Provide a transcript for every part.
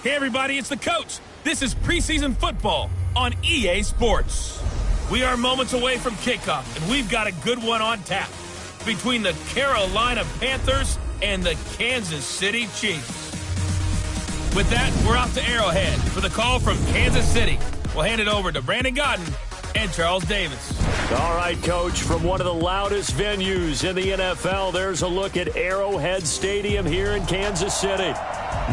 Hey everybody, it's the coach. This is preseason football on EA Sports. We are moments away from kickoff, and we've got a good one on tap between the Carolina Panthers and the Kansas City Chiefs. With that, we're off to Arrowhead for the call from Kansas City. We'll hand it over to Brandon Godden and Charles Davis. All right, Coach, from one of the loudest venues in the NFL, there's a look at Arrowhead Stadium here in Kansas City.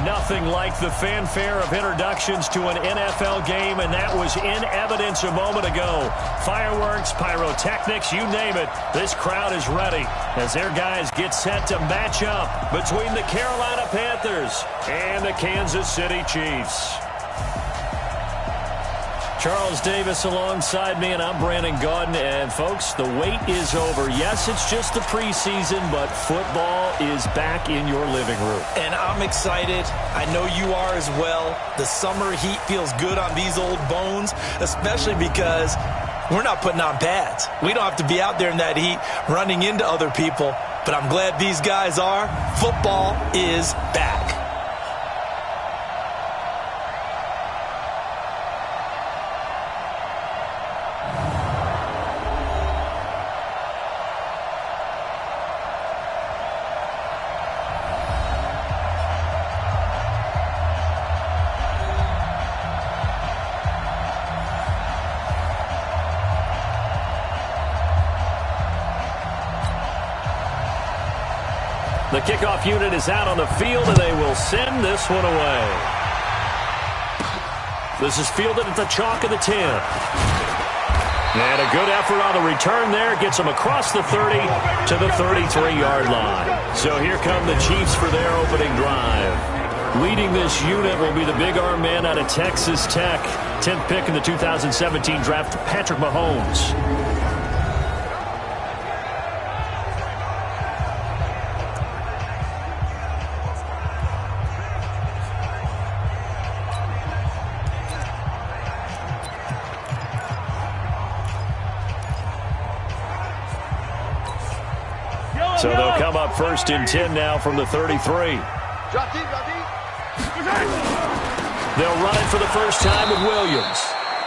Nothing like the fanfare of introductions to an NFL game, and that was in evidence a moment ago. Fireworks, pyrotechnics, you name it. This crowd is ready as their guys get set to match up between the Carolina Panthers and the Kansas City Chiefs. Charles Davis alongside me, and I'm Brandon Godden. And, folks, the wait is over. Yes, it's just the preseason, but football is back in your living room. And I'm excited. I know you are as well. The summer heat feels good on these old bones, especially because we're not putting on pads. We don't have to be out there in that heat running into other people. But I'm glad these guys are. Football is back. The kickoff unit is out on the field, and they will send this one away. This is fielded at the chalk of the 10. And a good effort on the return there. Gets them across the 30 to the 33-yard line. So here come the Chiefs for their opening drive. Leading this unit will be the big arm man out of Texas Tech. 10th pick in the 2017 draft, Patrick Mahomes. So they'll come up first and 10 now from the 33. They'll run it for the first time with Williams.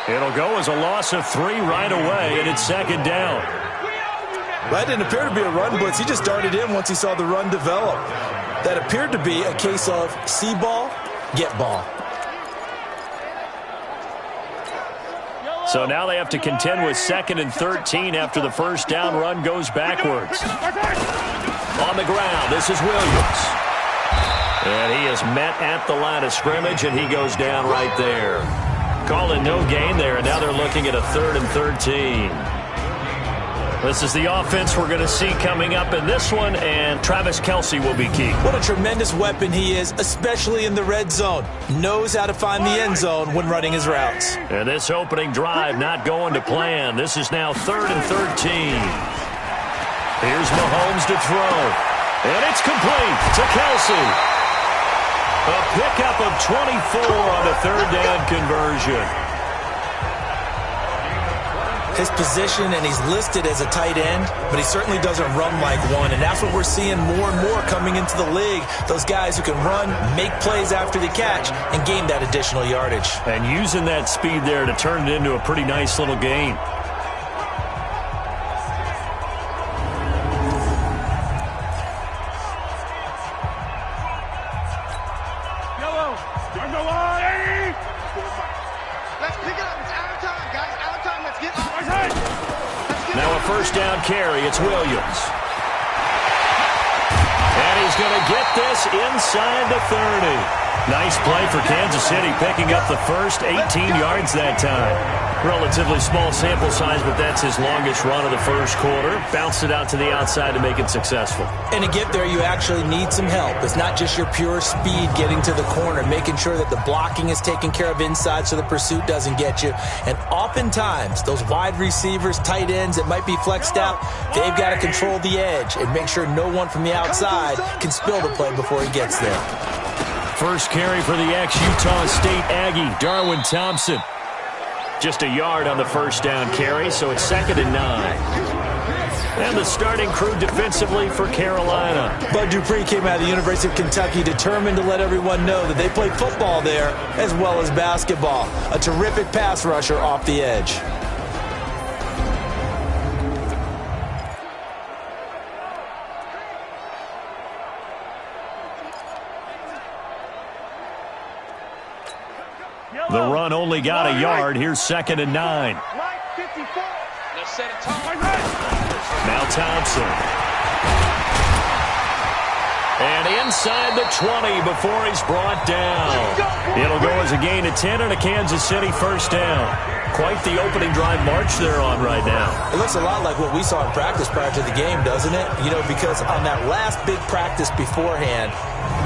It'll go as a loss of 3 right away, and it's second down. That didn't appear to be a run blitz. He just darted in once he saw the run develop. That appeared to be a case of see ball, get ball. So now they have to contend with 2nd and 13 after the first down run goes backwards. On the ground, this is Williams. And he is met at the line of scrimmage, and he goes down right there. Calling no gain there, and now they're looking at a 3rd and 13. This is the offense we're going to see coming up in this one, and Travis Kelce will be key. What a tremendous weapon he is, especially in the red zone. Knows how to find the end zone when running his routes. And this opening drive not going to plan. This is now 3rd and 13. Here's Mahomes to throw. And it's complete to Kelce. A pickup of 24 on the 3rd down conversion. His position, and he's listed as a tight end, but he certainly doesn't run like one, and that's what we're seeing more and more coming into the league. Those guys who can run, make plays after the catch, and gain that additional yardage. And using that speed there to turn it into a pretty nice little gain. Now a first down carry. It's Williams. And he's going to get this inside the 30. Nice play for Kansas City, picking up the first 18 yards that time. Relatively small sample size, but that's his longest run of the first quarter. Bounced it out to the outside to make it successful. And to get there, you actually need some help. It's not just your pure speed getting to the corner, making sure that the blocking is taken care of inside so the pursuit doesn't get you. And oftentimes, those wide receivers, tight ends that might be flexed out, they've got to control the edge and make sure no one from the outside can spill the play before he gets there. First carry for the ex-Utah State Aggie, Darwin Thompson. Just a yard on the first down carry, so it's 2nd and 9. And the starting crew defensively for Carolina. Bud Dupree came out of the University of Kentucky determined to let everyone know that they play football there as well as basketball. A terrific pass rusher off the edge. The run only got a yard. Here's 2nd and 9. Now Thompson. And inside the 20 before he's brought down. It'll go as a gain of 10 and a Kansas City first down. Quite the opening drive march they're on right now. It looks a lot like what we saw in practice prior to the game, doesn't it? You know, because on that last big practice beforehand,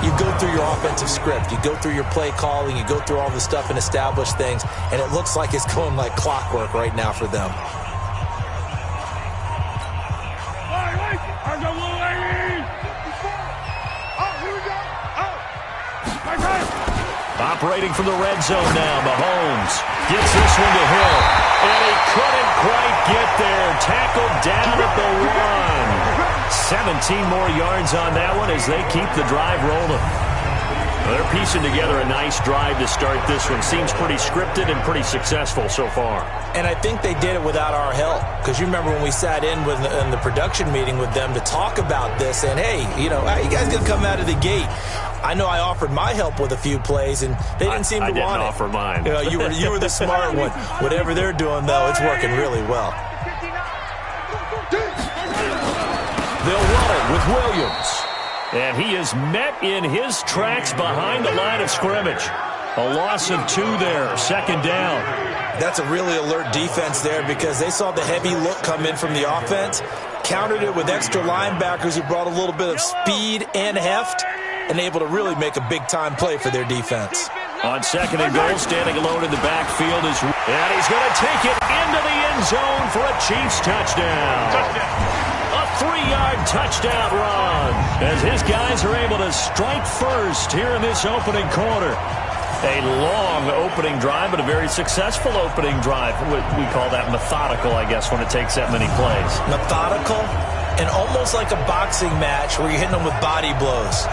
you go through your offensive script. You go through your play calling. You go through all the stuff and establish things. And it looks like it's going like clockwork right now for them. Operating from the red zone now, Mahomes gets this one to Hill. And he couldn't quite get there. Tackled down at the 1. 17 more yards on that one as they keep the drive rolling. They're piecing together a nice drive to start this one. Seems pretty scripted and pretty successful so far. And I think they did it without our help. Because you remember when we sat in the production meeting with them to talk about this. And, hey, you know, you guys going to come out of the gate. I know I offered my help with a few plays, and they didn't seem to want it. I didn't offer mine. You know, you were the smart one. Whatever they're doing, though, it's working really well. They'll run it with Williams. And he is met in his tracks behind the line of scrimmage. A loss of 2 there, 2nd down. That's a really alert defense there because they saw the heavy look come in from the offense, countered it with extra linebackers who brought a little bit of speed and heft, and able to really make a big-time play for their defense. On 2nd and goal, standing alone in the backfield is... And he's going to take it into the end zone for a Chiefs touchdown. A 3-yard touchdown run as his guys are able to strike first here in this opening quarter. A long opening drive, but a very successful opening drive. We call that methodical, I guess, when it takes that many plays. Methodical and almost like a boxing match where you're hitting them with body blows.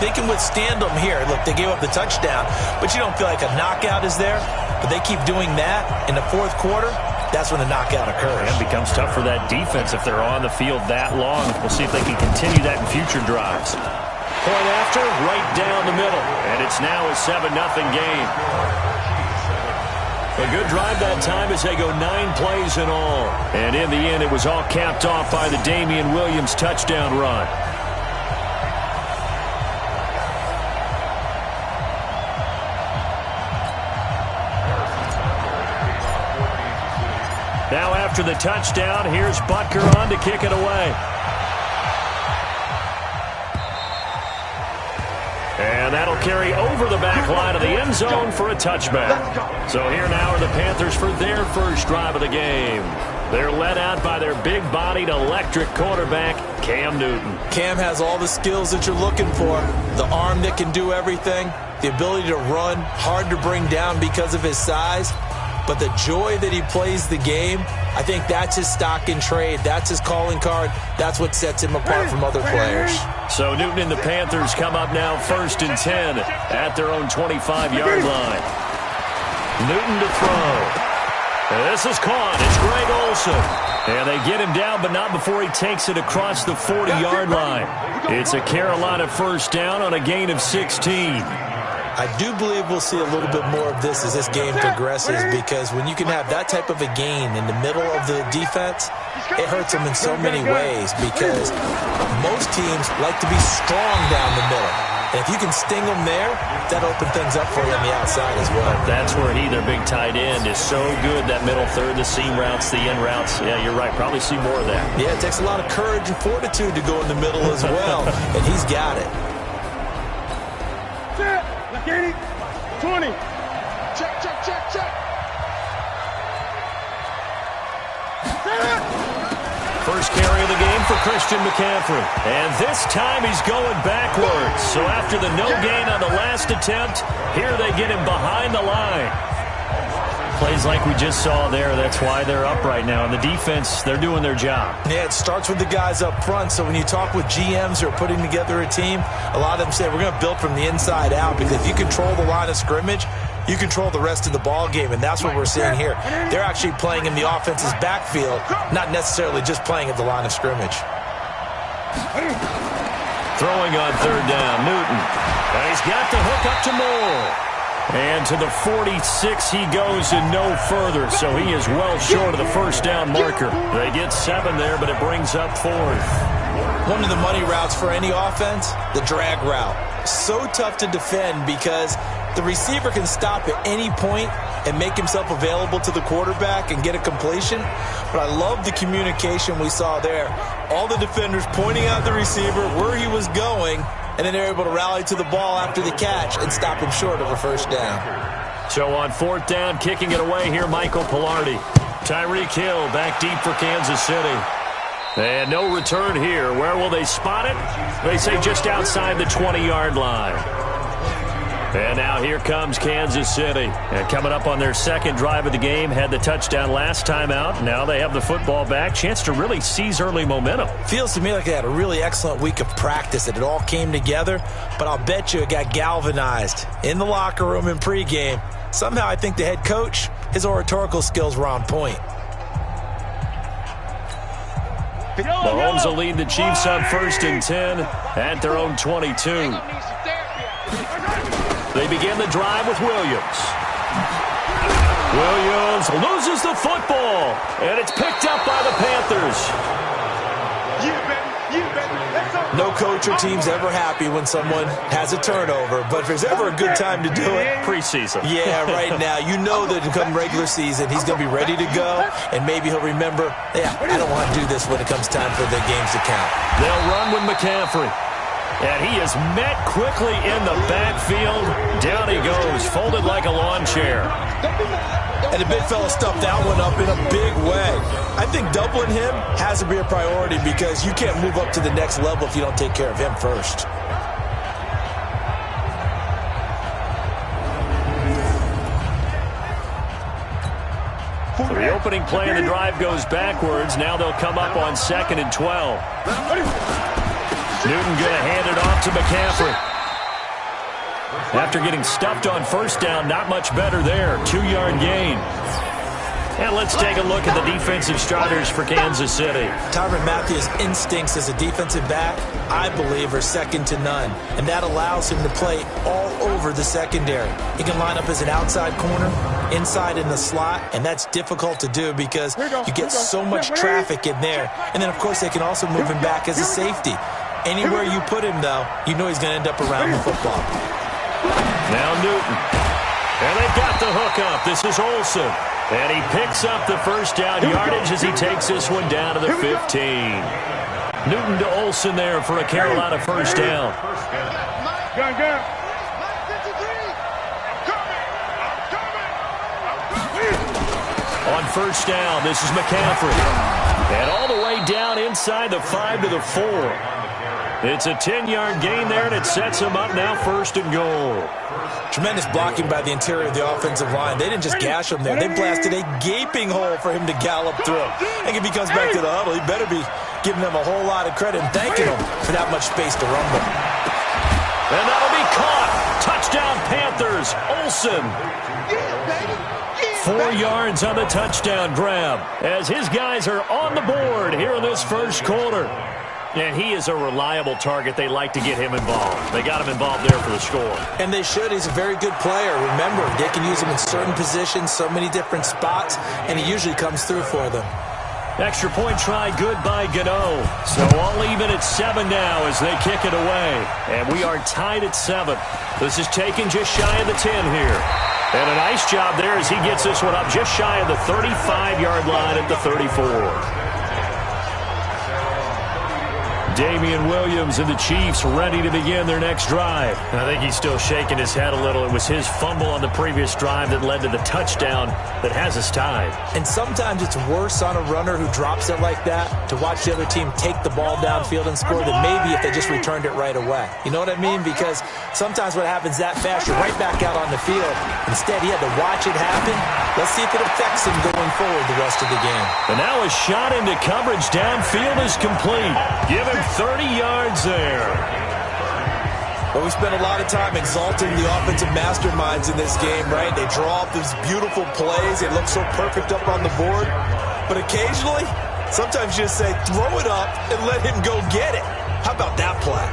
They can withstand them here. Look, they gave up the touchdown, but you don't feel like a knockout is there. But they keep doing that in the 4th quarter. That's when the knockout occurs. It becomes tough for that defense if they're on the field that long. We'll see if they can continue that in future drives. Point after, right down the middle. And it's now a 7-0 game. A good drive that time as they go 9 plays in all. And in the end, it was all capped off by the Damian Williams touchdown run. Now after the touchdown, here's Butker on to kick it away. And that'll carry over the back line of the end zone for a touchback. So here now are the Panthers for their first drive of the game. They're led out by their big-bodied electric quarterback, Cam Newton. Cam has all the skills that you're looking for. The arm that can do everything, the ability to run, hard to bring down because of his size. But the joy that he plays the game, I think that's his stock in trade. That's his calling card. That's what sets him apart from other players. So Newton and the Panthers come up now 1st and 10 at their own 25-yard line. Newton to throw. This is caught. It's Greg Olsen. And they get him down, but not before he takes it across the 40-yard line. It's a Carolina first down on a gain of 16. I do believe we'll see a little bit more of this as this game progresses because when you can have that type of a gain in the middle of the defense, it hurts them in so many ways because most teams like to be strong down the middle. And if you can sting them there, that opens things up for you on the outside as well. That's where their big tight end, is so good, that middle third, the seam routes, the in routes. Yeah, you're right. Probably see more of that. Yeah, it takes a lot of courage and fortitude to go in the middle as well, and he's got it. 20. Check. First carry of the game for Christian McCaffrey. And this time he's going backwards. So after the no gain on the last attempt, here they get him behind the line. plays like we just saw there. That's why they're up right now. And the defense, they're doing their job. Yeah, it starts with the guys up front. So when you talk with GMs who are putting together a team, a lot of them say we're going to build from the inside out, because if you control the line of scrimmage, you control the rest of the ball game, and that's what we're seeing here. They're actually playing in the offense's backfield, not necessarily just playing at the line of scrimmage. Throwing on third down, Newton. And he's got the hook up to Moore. And to the 46 he goes and no further, so he is well short of the first down marker. They get 7 there, but it brings up 4th. One of the money routes for any offense, the drag route. So tough to defend because the receiver can stop at any point and make himself available to the quarterback and get a completion. But I love the communication we saw there. All the defenders pointing out the receiver, where he was going, and then they're able to rally to the ball after the catch and stop him short of a first down. So on 4th down, kicking it away here, Michael Pilardi. Tyreek Hill back deep for Kansas City. And no return here. Where will they spot it? They say just outside the 20-yard line. And now here comes Kansas City. And coming up on their second drive of the game, had the touchdown last time out. Now they have the football back. Chance to really seize early momentum. Feels to me like they had a really excellent week of practice, and it all came together. But I'll bet you it got galvanized in the locker room in pregame. Somehow I think the head coach, his oratorical skills were on point. Mahomes will lead the Chiefs on 1st and 10 at their own 22. They begin the drive with Williams. Williams loses the football, and it's picked up by the Panthers. No coach or team's ever happy when someone has a turnover, but if there's ever a good time to do it, preseason. Yeah, right now. You know that come regular season, he's going to be ready to go, and maybe he'll remember, yeah, I don't want to do this when it comes time for the games to count. They'll run with McCaffrey. And he is met quickly in the backfield. Down he goes, folded like a lawn chair. And the big fella stuffed that one up in a big way. I think doubling him has to be a priority because you can't move up to the next level if you don't take care of him first. So the opening play of the drive goes backwards. Now they'll come up on 2nd and 12. Newton going to hand it off to McCaffrey. After getting stuffed on 1st down, not much better there. 2-yard gain. And let's take a look at the defensive starters for Kansas City. Tyrann Mathieu's instincts as a defensive back, I believe, are second to none. And that allows him to play all over the secondary. He can line up as an outside corner, inside in the slot, and that's difficult to do because you get so much traffic in there. And then, of course, they can also move him back as a safety. Anywhere you put him, though, you know he's going to end up around the football. Now Newton. And they've got the hook up. This is Olsen. And he picks up the first down yardage as he takes this one down to the 15. Newton to Olsen there for a Carolina first down. On 1st down, this is McCaffrey. And all the way down inside the 5 to the 4. It's a 10-yard gain there, and it sets him up now 1st and goal. Tremendous blocking by the interior of the offensive line. They didn't just gash him there. They blasted a gaping hole for him to gallop through. And if he comes back to the huddle, he better be giving them a whole lot of credit and thanking them for that much space to rumble. And that'll be caught. Touchdown, Panthers. Olsen. 4 yards on the touchdown grab as his guys are on the board here in this first quarter. And he is a reliable target. They like to get him involved. They got him involved there for the score. And they should. He's a very good player. Remember, they can use him in certain positions, so many different spots, and he usually comes through for them. Extra point try good by Gano. So all even at 7 now as they kick it away. And we are tied at 7. This is taken just shy of the 10 here. And a nice job there as he gets this one up just shy of the 35-yard line at the 34. Damian Williams and the Chiefs ready to begin their next drive. I think he's still shaking his head a little. It was his fumble on the previous drive that led to the touchdown that has us tied. And sometimes it's worse on a runner who drops it like that to watch the other team take the ball downfield and score than maybe if they just returned it right away. You know what I mean? Because sometimes what happens that fast, you're right back out on the field. Instead, he had to watch it happen. Let's see if it affects him going forward the rest of the game. And now a shot into coverage downfield is complete. Give him 30 yards there. Well, we spent a lot of time exalting the offensive masterminds in this game, right? They draw up these beautiful plays. They look so perfect up on the board. But occasionally, sometimes you just say, throw it up and let him go get it. How about that play?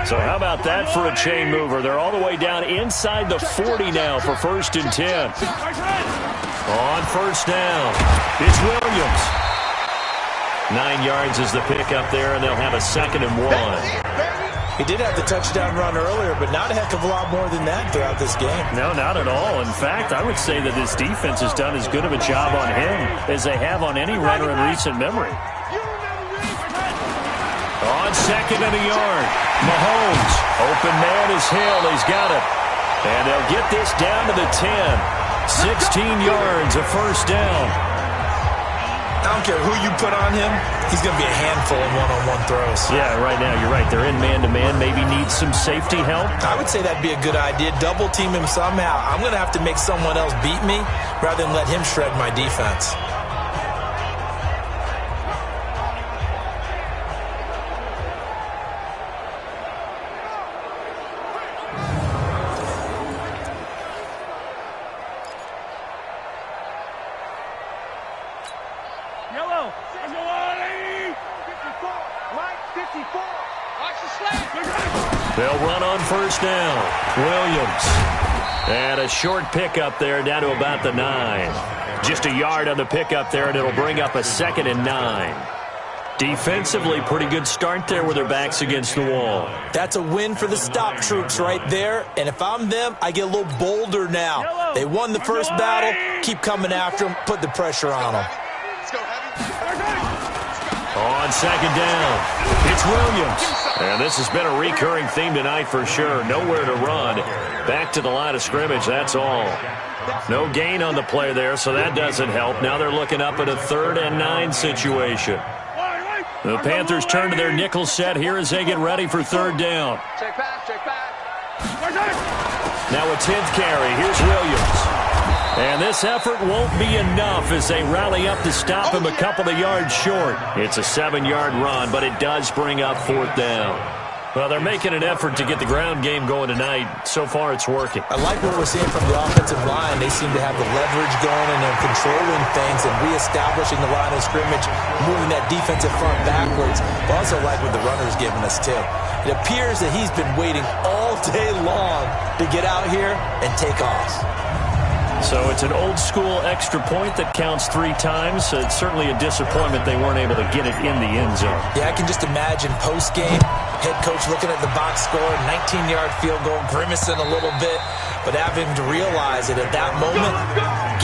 So how about that for a chain mover? They're all the way down inside the 40 now for 1st and 10. On 1st down, it's Williams. 9 yards is the pickup there, and they'll have a 2nd and 1. He did have the touchdown run earlier, but not a heck of a lot more than that throughout this game. No, not at all. In fact, I would say that this defense has done as good of a job on him as they have on any runner in recent memory. On 2nd and a yard, Mahomes. Open man is Hill. He's got it. And they'll get this down to the 10. 16 yards, a 1st down. I don't care who you put on him. He's going to be a handful in one-on-one throws. Yeah, right now, you're right. They're in man-to-man. Maybe needs some safety help. I would say that'd be a good idea. Double team him somehow. I'm going to have to make someone else beat me rather than let him shred my defense. They'll run on 1st down. Williams. And a short pickup there down to about the 9. Just a yard on the pickup there, and it'll bring up a 2nd and 9. Defensively, pretty good start there with their backs against the wall. That's a win for the stop troops right there. And if I'm them, I get a little bolder now. They won the first battle. Keep coming after them. Put the pressure on them. On 2nd down, it's Williams. And this has been a recurring theme tonight for sure. Nowhere to run. Back to the line of scrimmage, that's all. No gain on the play there, so that doesn't help. Now they're looking up at a 3rd and 9 situation. The Panthers turn to their nickel set here as they get ready for 3rd down. Check back, check back. Now a 10th carry. Here's Williams. And this effort won't be enough as they rally up to stop him a couple of yards short. It's a 7-yard run, but it does bring up 4th down. Well, they're making an effort to get the ground game going tonight. So far, it's working. I like what we're seeing from the offensive line. They seem to have the leverage going, and they're controlling things and reestablishing the line of scrimmage, moving that defensive front backwards. But also like what the runner's giving us, too. It appears that he's been waiting all day long to get out here and take off. So it's an old-school extra point that counts 3 times. It's certainly a disappointment they weren't able to get it in the end zone. Yeah, I can just imagine post-game, head coach looking at the box score, 19-yard field goal, grimacing a little bit, but having to realize that at that moment,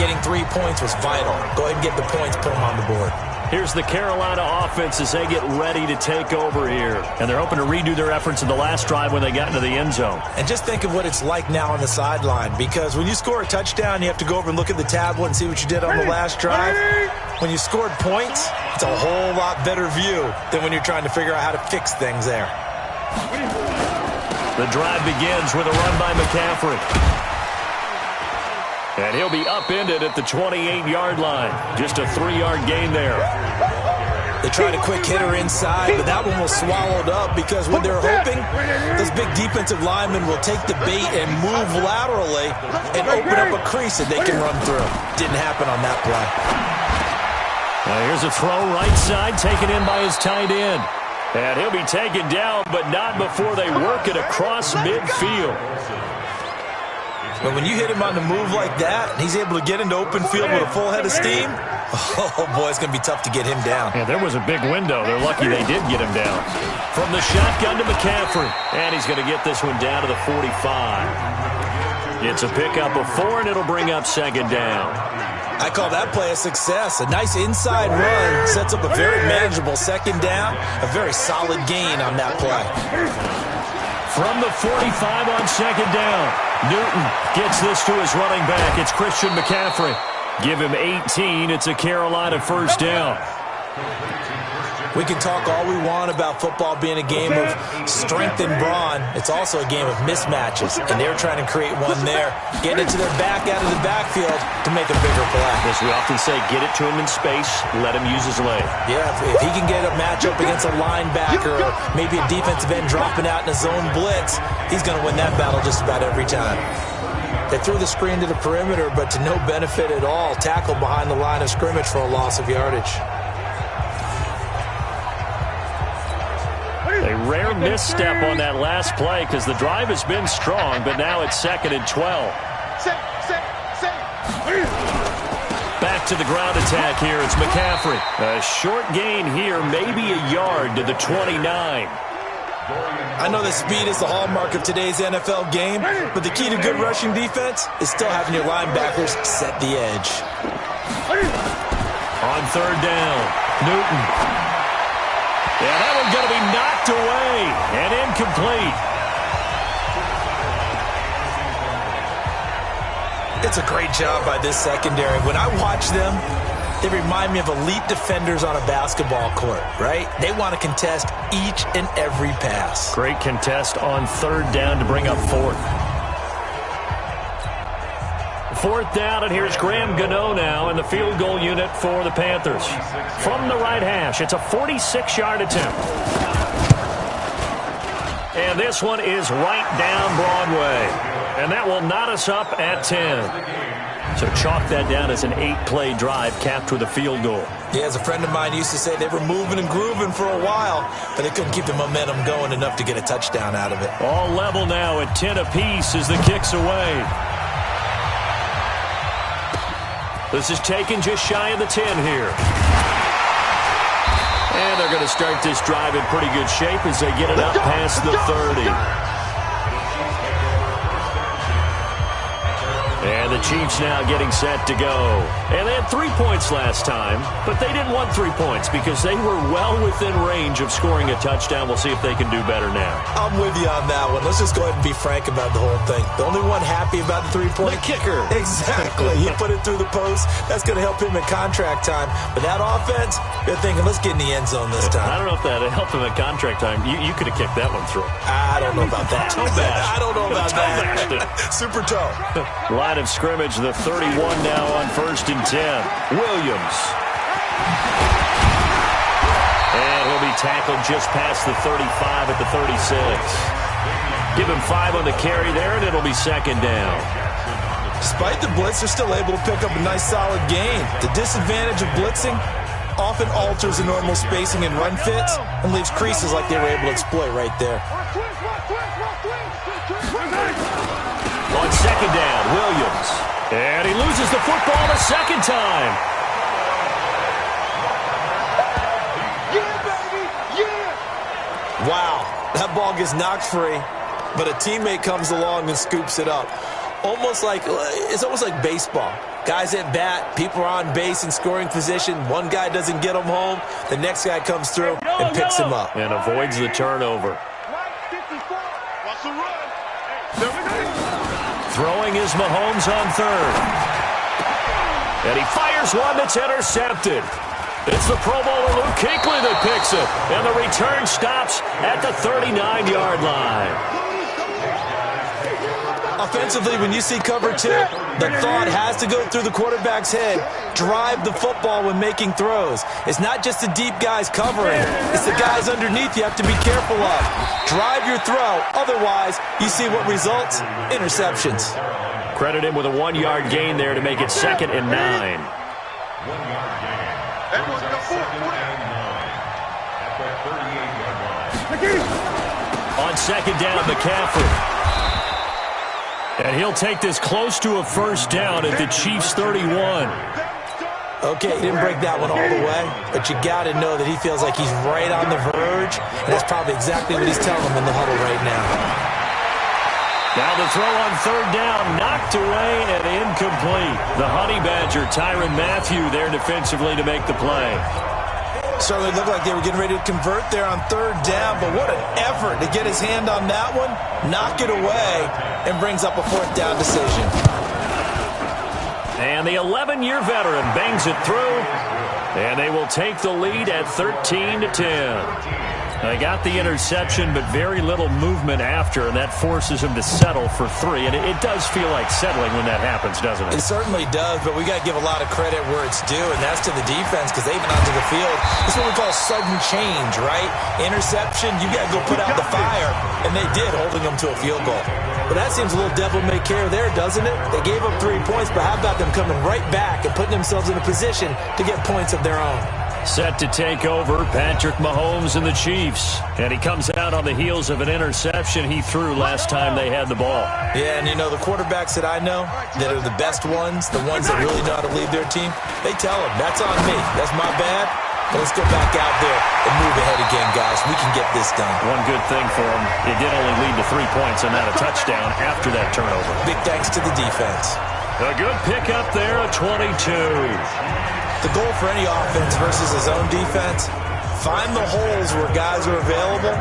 getting 3 points was vital. Go ahead and get the points, put them on the board. Here's the Carolina offense as they get ready to take over here. And they're hoping to redo their efforts in the last drive when they got into the end zone. And just think of what it's like now on the sideline, because when you score a touchdown, you have to go over and look at the tablet and see what you did on the last drive. When you scored points, it's a whole lot better view than when you're trying to figure out how to fix things there. The drive begins with a run by McCaffrey. And he'll be upended at the 28-yard line. Just a 3-yard gain there. They tried a quick hitter inside, but that one was swallowed up because when they're hoping, those big defensive linemen will take the bait and move laterally and open up a crease that they can run through. Didn't happen on that play. Here's a throw right side, taken in by his tight end. And he'll be taken down, but not before they work it across midfield. But when you hit him on the move like that, and he's able to get into open field with a full head of steam, oh, boy, it's going to be tough to get him down. Yeah, there was a big window. They're lucky they did get him down. From the shotgun to McCaffrey, and he's going to get this one down to the 45. It's a pickup of 4, and it'll bring up second down. I call that play a success. A nice inside run sets up a very manageable second down. A very solid gain on that play. From the 45 on second down, Newton gets this to his running back. It's Christian McCaffrey. Give him 18. It's a Carolina first down. We can talk all we want about football being a game of strength and brawn. It's also a game of mismatches, and they're trying to create one there. Get it to their back out of the backfield to make a bigger play. As we often say, get it to him in space, let him use his leg. Yeah, if he can get a matchup against a linebacker or maybe a defensive end dropping out in a zone blitz, he's going to win that battle just about every time. They threw the screen to the perimeter, but to no benefit at all. Tackled behind the line of scrimmage for a loss of yardage. A rare misstep on that last play because the drive has been strong, but now it's 2nd and 12. Back to the ground attack here. It's McCaffrey. A short gain here, maybe a yard to the 29. I know that speed is the hallmark of today's NFL game, but the key to good rushing defense is still having your linebackers set the edge. On third down, Newton. Yeah, that one's going to be knocked away and incomplete. It's a great job by this secondary. When I watch them, they remind me of elite defenders on a basketball court, right? They want to contest each and every pass. Great contest on third down to bring up 4th. 4th down, and here's Graham Gano now in the field goal unit for the Panthers. From the right hash, it's a 46-yard attempt. And this one is right down Broadway. And that will knot us up at 10. So chalk that down as an 8-play drive capped with a field goal. Yeah, as a friend of mine used to say, they were moving and grooving for a while, but they couldn't keep the momentum going enough to get a touchdown out of it. All level now at 10 apiece as the kick's away. This is taken just shy of the 10 here. And they're going to start this drive in pretty good shape as they get it up past the 30. And the Chiefs now getting set to go. And they had 3 points last time, but they didn't want 3 points because they were well within range of scoring a touchdown. We'll see if they can do better now. I'm with you on that one. Let's just go ahead and be frank about the whole thing. The only one happy about the 3-point? The kicker. Exactly. He put it through the post. That's going to help him in contract time. But that offense, you're thinking, let's get in the end zone this time. I don't know if that helped him at contract time. You could have kicked that one through. I don't know about that. I don't know about that. Super toe. Line of scrimmage, the 31 now on 1st and 10. Williams. And he'll be tackled just past the 35 at the 36. Give him 5 on the carry there, and it'll be 2nd down. Despite the blitz, they're still able to pick up a nice solid gain. The disadvantage of blitzing often alters the normal spacing and run fits and leaves creases like they were able to exploit right there. On 2nd down, Williams. And he loses the football a second time. Wow, that ball gets knocked free, but a teammate comes along and scoops it up. It's almost like baseball. Guys at bat, people are on base in scoring position. One guy doesn't get him home. The next guy comes through and picks him up. And avoids the turnover. Throwing is Mahomes on third. And he fires one that's intercepted. It's the Pro Bowler Luke Kuechly that picks it. And the return stops at the 39-yard line. Offensively, when you see cover 2, the thought has to go through the quarterback's head. Drive the football when making throws. It's not just the deep guys covering. It's the guys underneath you have to be careful of. Drive your throw. Otherwise, you see what results? Interceptions. Credit him with a 1-yard gain there to make it 2nd and 9. On 2nd down, McCaffrey. And he'll take this close to a first down at the Chiefs' 31. Okay, he didn't break that one all the way, but you got to know that he feels like he's right on the verge, and that's probably exactly what he's telling them in the huddle right now. Now the throw on third down, knocked away and incomplete. The Honey Badger, Tyrann Mathieu, there defensively to make the play. Certainly looked like they were getting ready to convert there on third down, but what an effort to get his hand on that one, knock it away, and brings up a fourth down decision. And the 11-year veteran bangs it through, and they will take the lead at 13-10. They got the interception, but very little movement after, and that forces him to settle for 3. And it does feel like settling when that happens, doesn't it? It certainly does, but we got to give a lot of credit where it's due, and that's to the defense because they went onto the field. This is what we call sudden change, right? Interception, you got to go put out the fire, and they did, holding them to a field goal. But that seems a little devil-may-care there, doesn't it? They gave up 3 points, but how about them coming right back and putting themselves in a position to get points of their own? Set to take over, Patrick Mahomes and the Chiefs. And he comes out on the heels of an interception he threw last time they had the ball. Yeah, and you know, the quarterbacks that I know that are the best ones, the ones that really know how to lead their team, they tell them, that's on me. That's my bad. But let's go back out there and move ahead again, guys. We can get this done. One good thing for him, it did only lead to 3 points and not a touchdown after that turnover. Big thanks to the defense. A good pickup there, a 22. The goal for any offense versus his own defense, find the holes where guys are available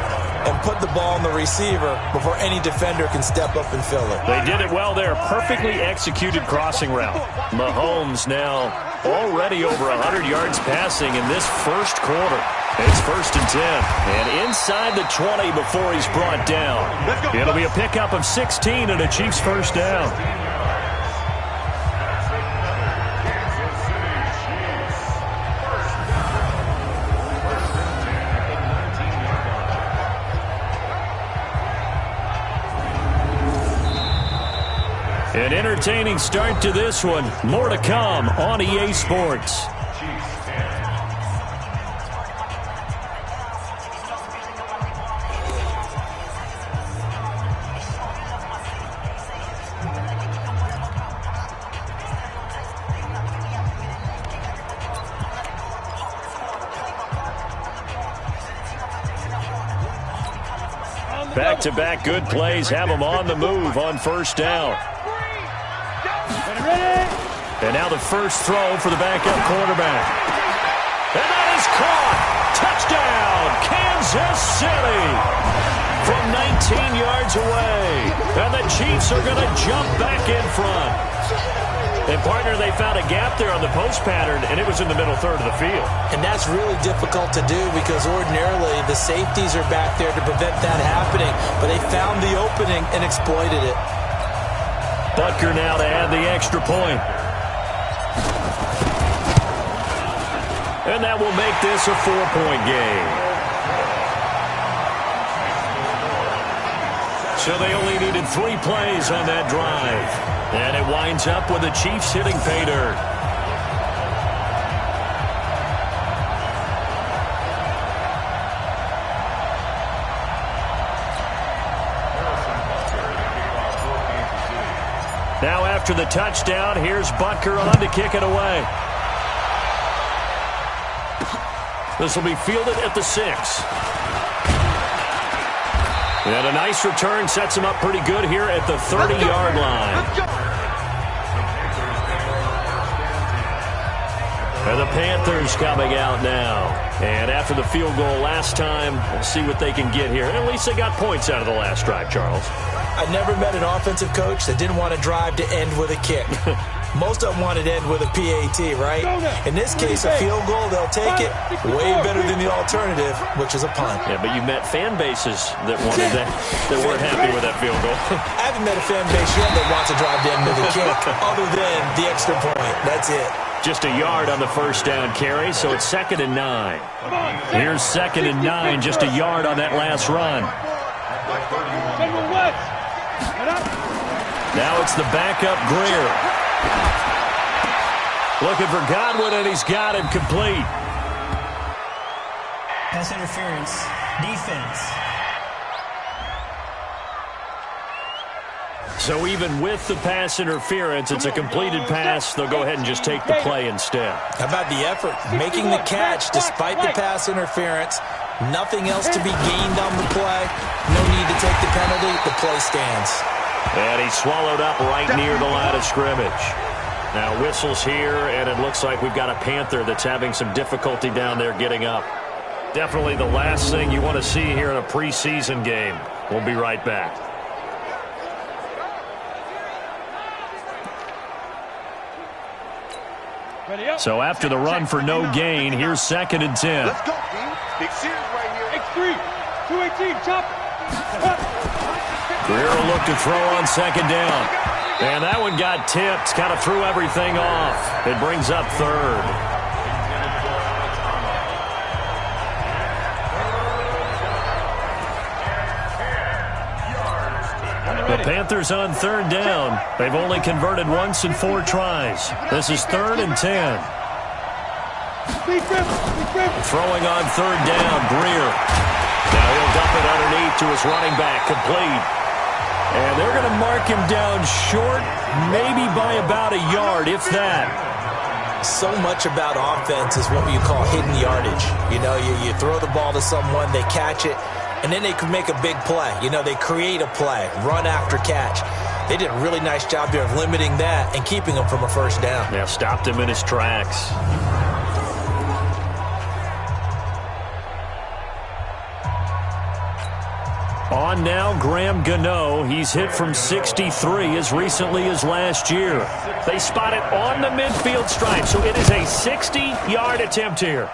and put the ball on the receiver before any defender can step up and fill it. They did it well there. Perfectly executed crossing route. Mahomes now already over 100 yards passing in this first quarter. It's 1st and 10. And inside the 20 before he's brought down. It'll be a pickup of 16 and a Chiefs first down. An entertaining start to this one. More to come on EA Sports. Back-to-back good plays have them on the move on first down. And now the first throw for the backup quarterback. And that is caught. Touchdown, Kansas City. From 19 yards away. And the Chiefs are going to jump back in front. And, partner, they found a gap there on the post pattern, and it was in the middle third of the field. And that's really difficult to do because ordinarily the safeties are back there to prevent that happening. But they found the opening and exploited it. Butker now to add the extra point. And that will make this a 4-point game. So they only needed 3 plays on that drive. And it winds up with the Chiefs hitting pay dirt. Now after the touchdown, here's Butker on to kick it away. This will be fielded at the 6. And a nice return sets him up pretty good here at the 30-yard line. And the Panthers coming out now. And after the field goal last time, we'll see what they can get here. And at least they got points out of the last drive, Charles. I never met an offensive coach that didn't want to drive to end with a kick. Most of them wanted to end with a PAT, right? In this case, a field goal, they'll take it. Way better than the alternative, which is a punt. Yeah, but you met fan bases that wanted that weren't happy with that field goal. I haven't met a fan base yet that wants to drive to end with a kick, other than the extra point. That's it. Just a yard on the first down carry, so it's 2nd and 9. Here's 2nd and 9, just a yard on that last run. Now it's the backup Greer. Looking for Godwin, and he's got him complete. Pass interference. Defense. So even with the pass interference, it's a completed pass. They'll go ahead and just take the play instead. How about the effort? Making the catch despite the pass interference. Nothing else to be gained on the play. No need to take the penalty. The play stands. And he swallowed up right near the line of scrimmage. Now whistles here, and it looks like we've got a Panther that's having some difficulty down there getting up. Definitely the last thing you want to see here in a preseason game. We'll be right back. So after the run for no gain, here's 2nd and 10. Let's go, team. Big series right here. X3, 218, chop. Greer will look to throw on 2nd down. And that one got tipped, kind of threw everything off. It brings up 3rd. The Panthers on 3rd down. They've only converted once in 4 tries. This is 3rd and 10. Throwing on 3rd down, Greer. Now he'll dump it underneath to his running back, complete. And they're going to mark him down short, maybe by about a yard, if that. So much about offense is what you call hidden yardage. You know, you throw the ball to someone, they catch it, and then they can make a big play. You know, they create a play, run after catch. They did a really nice job there of limiting that and keeping him from a 1st down. Yeah, stopped him in his tracks. On now, Graham Gano. He's hit from 63 as recently as last year. They spot it on the midfield stripe, so it is a 60-yard attempt here.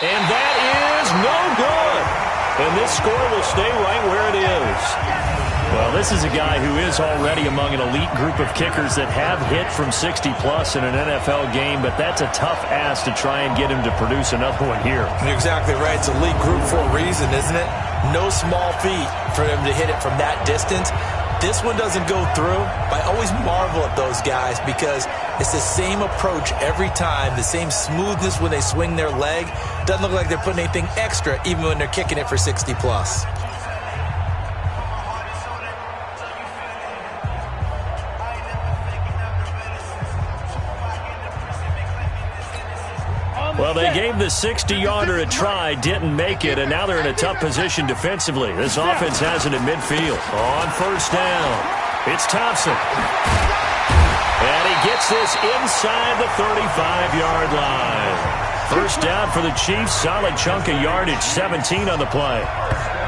And that is no good. And this score will stay right where it is. Well, this is a guy who is already among an elite group of kickers that have hit from 60-plus in an NFL game, but that's a tough ask to try and get him to produce another one here. You're exactly right. It's a elite group for a reason, isn't it? No small feat for them to hit it from that distance. This one doesn't go through. I always marvel at those guys because it's the same approach every time, the same smoothness when they swing their leg. Doesn't look like they're putting anything extra even when they're kicking it for 60-plus. Well, they gave the 60-yarder a try, didn't make it, and now they're in a tough position defensively. This offense has it in midfield. On 1st down, it's Thompson. And he gets this inside the 35-yard line. 1st down for the Chiefs, solid chunk of yardage, 17 on the play.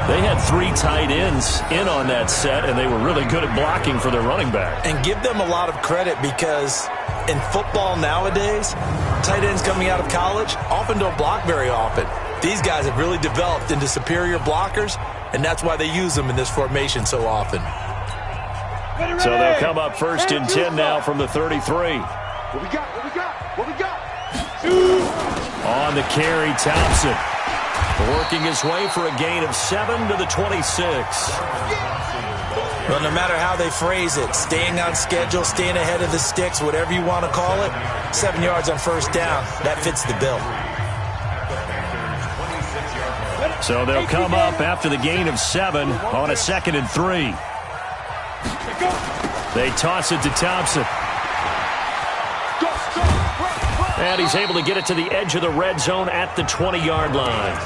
They had 3 tight ends in on that set, and they were really good at blocking for their running back. And give them a lot of credit because in football nowadays, tight ends coming out of college often don't block very often. These guys have really developed into superior blockers, and that's why they use them in this formation so often. So they'll come up 1st and 10 now from the 33. What we got? What we got? What we got? On the carry, Thompson. Working his way for a gain of 7 to the 26. Well, no matter how they phrase it, staying on schedule, staying ahead of the sticks, whatever you want to call it, 7 yards on 1st down, that fits the bill. So they'll come up after the gain of 7 on a 2nd and 3. They toss it to Thompson. And he's able to get it to the edge of the red zone at the 20-yard line.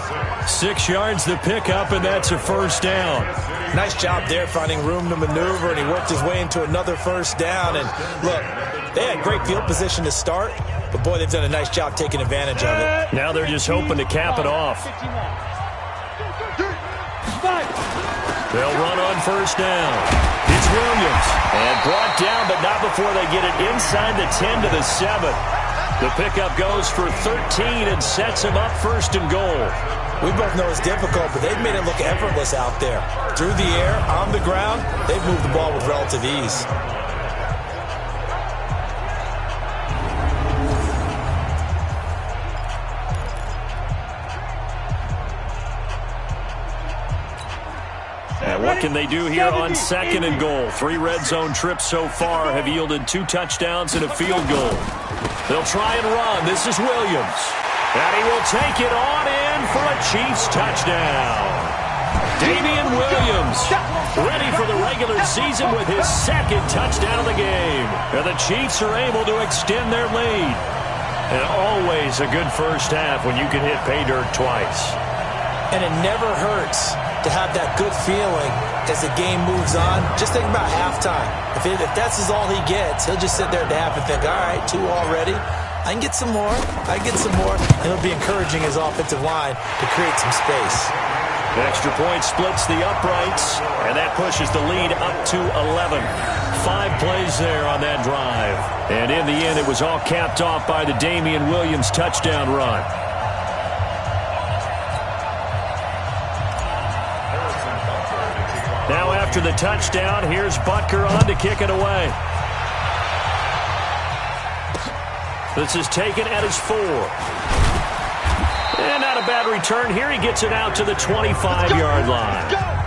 6 yards the pickup, and that's a 1st down. Nice job there finding room to maneuver, and he worked his way into another 1st down. And look, they had great field position to start, but boy, they've done a nice job taking advantage of it. Now they're just hoping to cap it off. They'll run on 1st down. It's Williams. And brought down, but not before they get it inside the 10 to the 7. The pickup goes for 13 and sets him up 1st and goal. We both know it's difficult, but they've made it look effortless out there. Through the air, on the ground, they've moved the ball with relative ease. And what can they do here on 2nd and goal? 3 red zone trips so far have yielded 2 touchdowns and a field goal. They'll try and run. This is Williams. And he will take it on in for a Chiefs touchdown. Damian Williams, ready for the regular season with his second touchdown of the game. And the Chiefs are able to extend their lead. And always a good first half when you can hit pay dirt twice. And it never hurts to have that good feeling as the game moves on. Just think about halftime. If that's all he gets, he'll just sit there at the half and think, all right, 2 already. I can get some more. And it'll be encouraging his offensive line to create some space. The extra point splits the uprights, and that pushes the lead up to 11. 5 plays there on that drive. And in the end, it was all capped off by the Damian Williams touchdown run. Now after the touchdown, here's Butker on to kick it away. This is taken at his 4. And not a bad return here. He gets it out to the 25-yard line.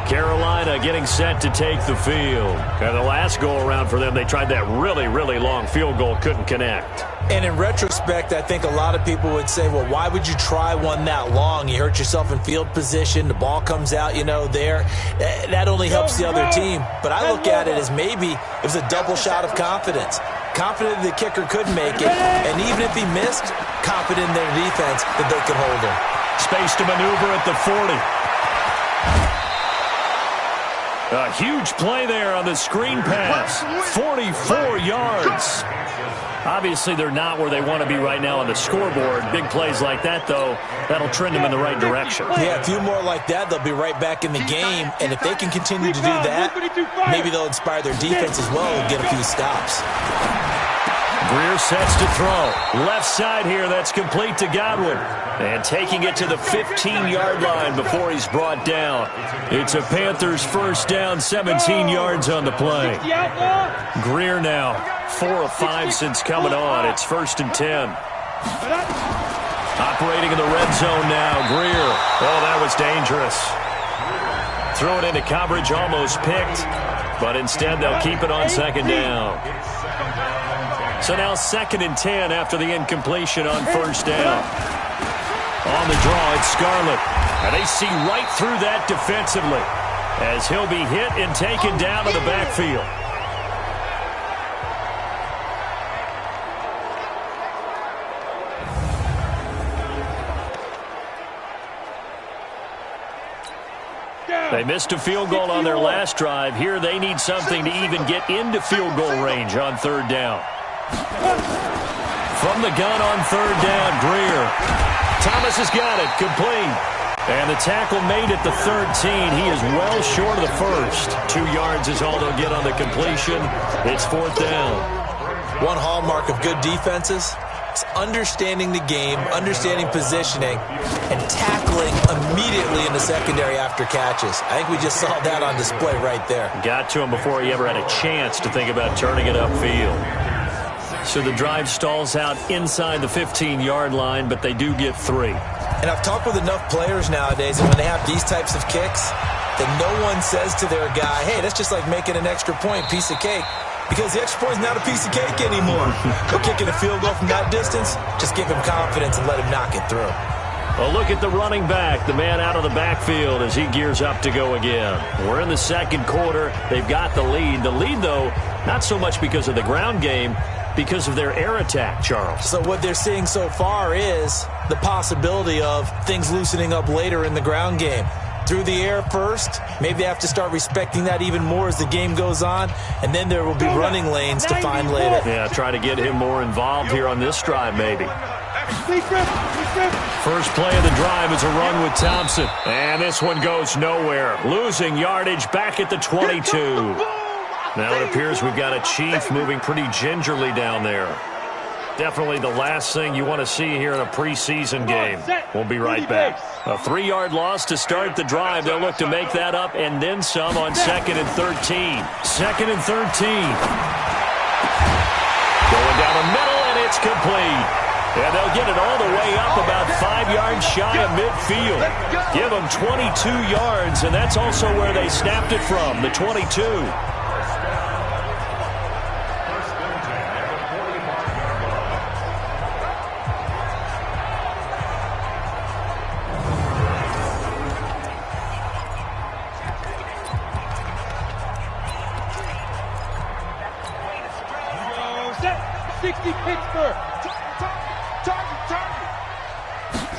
Carolina getting set to take the field. And the last go-around for them, they tried that really, really long field goal, couldn't connect. And in retrospect, I think a lot of people would say, well, why would you try one that long? You hurt yourself in field position. The ball comes out, there. That only helps the other team. But I look at it as maybe it was a double shot of confidence. Confident the kicker could make it. And even if he missed, confident in their defense that they could hold him. Space to maneuver at the 40. A huge play there on the screen pass. 44 yards. Obviously, they're not where they want to be right now on the scoreboard. Big plays like that, though, that'll trend them in the right direction. Yeah, a few more like that, they'll be right back in the game. And if they can continue to do that, maybe they'll inspire their defense as well and get a few stops. Greer sets to throw. Left side here, that's complete to Godwin. And taking it to the 15-yard line before he's brought down. It's a Panthers first down, 17 yards on the play. Greer now, 4 of 5 since coming on. It's 1st and 10. Operating in the red zone now, Greer. Oh, that was dangerous. Throw it into coverage, almost picked. But instead, they'll keep it on second down. So now 2nd and 10 after the incompletion on first down. On the draw, it's Scarlett. And they see right through that defensively as he'll be hit and taken down to the backfield. They missed a field goal on their last drive. Here they need something to even get into field goal range on 3rd down. From the gun on 3rd down, Greer. Thomas has got it, complete. And the tackle made at the 13. He is well short of the first. 2 yards is all they'll get on the completion. It's 4th down. One hallmark of good defenses is understanding the game, understanding positioning, and tackling immediately in the secondary after catches. I think we just saw that on display right there. Got to him before he ever had a chance to think about turning it upfield. So the drive stalls out inside the 15-yard line, but they do get 3. And I've talked with enough players nowadays, and when they have these types of kicks, that no one says to their guy, hey, that's just like making an extra point, piece of cake. Because the extra point is not a piece of cake anymore. Go kicking a field goal from that distance, just give him confidence and let him knock it through. Well, look at the running back, the man out of the backfield as he gears up to go again. We're in the 2nd quarter. They've got the lead. The lead, though, not so much because of the ground game, because of their air attack, Charles. So what they're seeing so far is the possibility of things loosening up later in the ground game. Through the air first, maybe they have to start respecting that even more as the game goes on, and then there will be running lanes to find later. Yeah, try to get him more involved here on this drive, maybe. First play of the drive is a run with Thompson. And this one goes nowhere. Losing yardage back at the 22. Now it appears we've got a Chief moving pretty gingerly down there. Definitely the last thing you want to see here in a preseason game. We'll be right back. A 3-yard loss to start the drive. They'll look to make that up and then some on 2nd and 13. 2nd and 13. Going down the middle, and it's complete. And they'll get it all the way up about 5 yards shy of midfield. Give them 22 yards, and that's also where they snapped it from, the 22.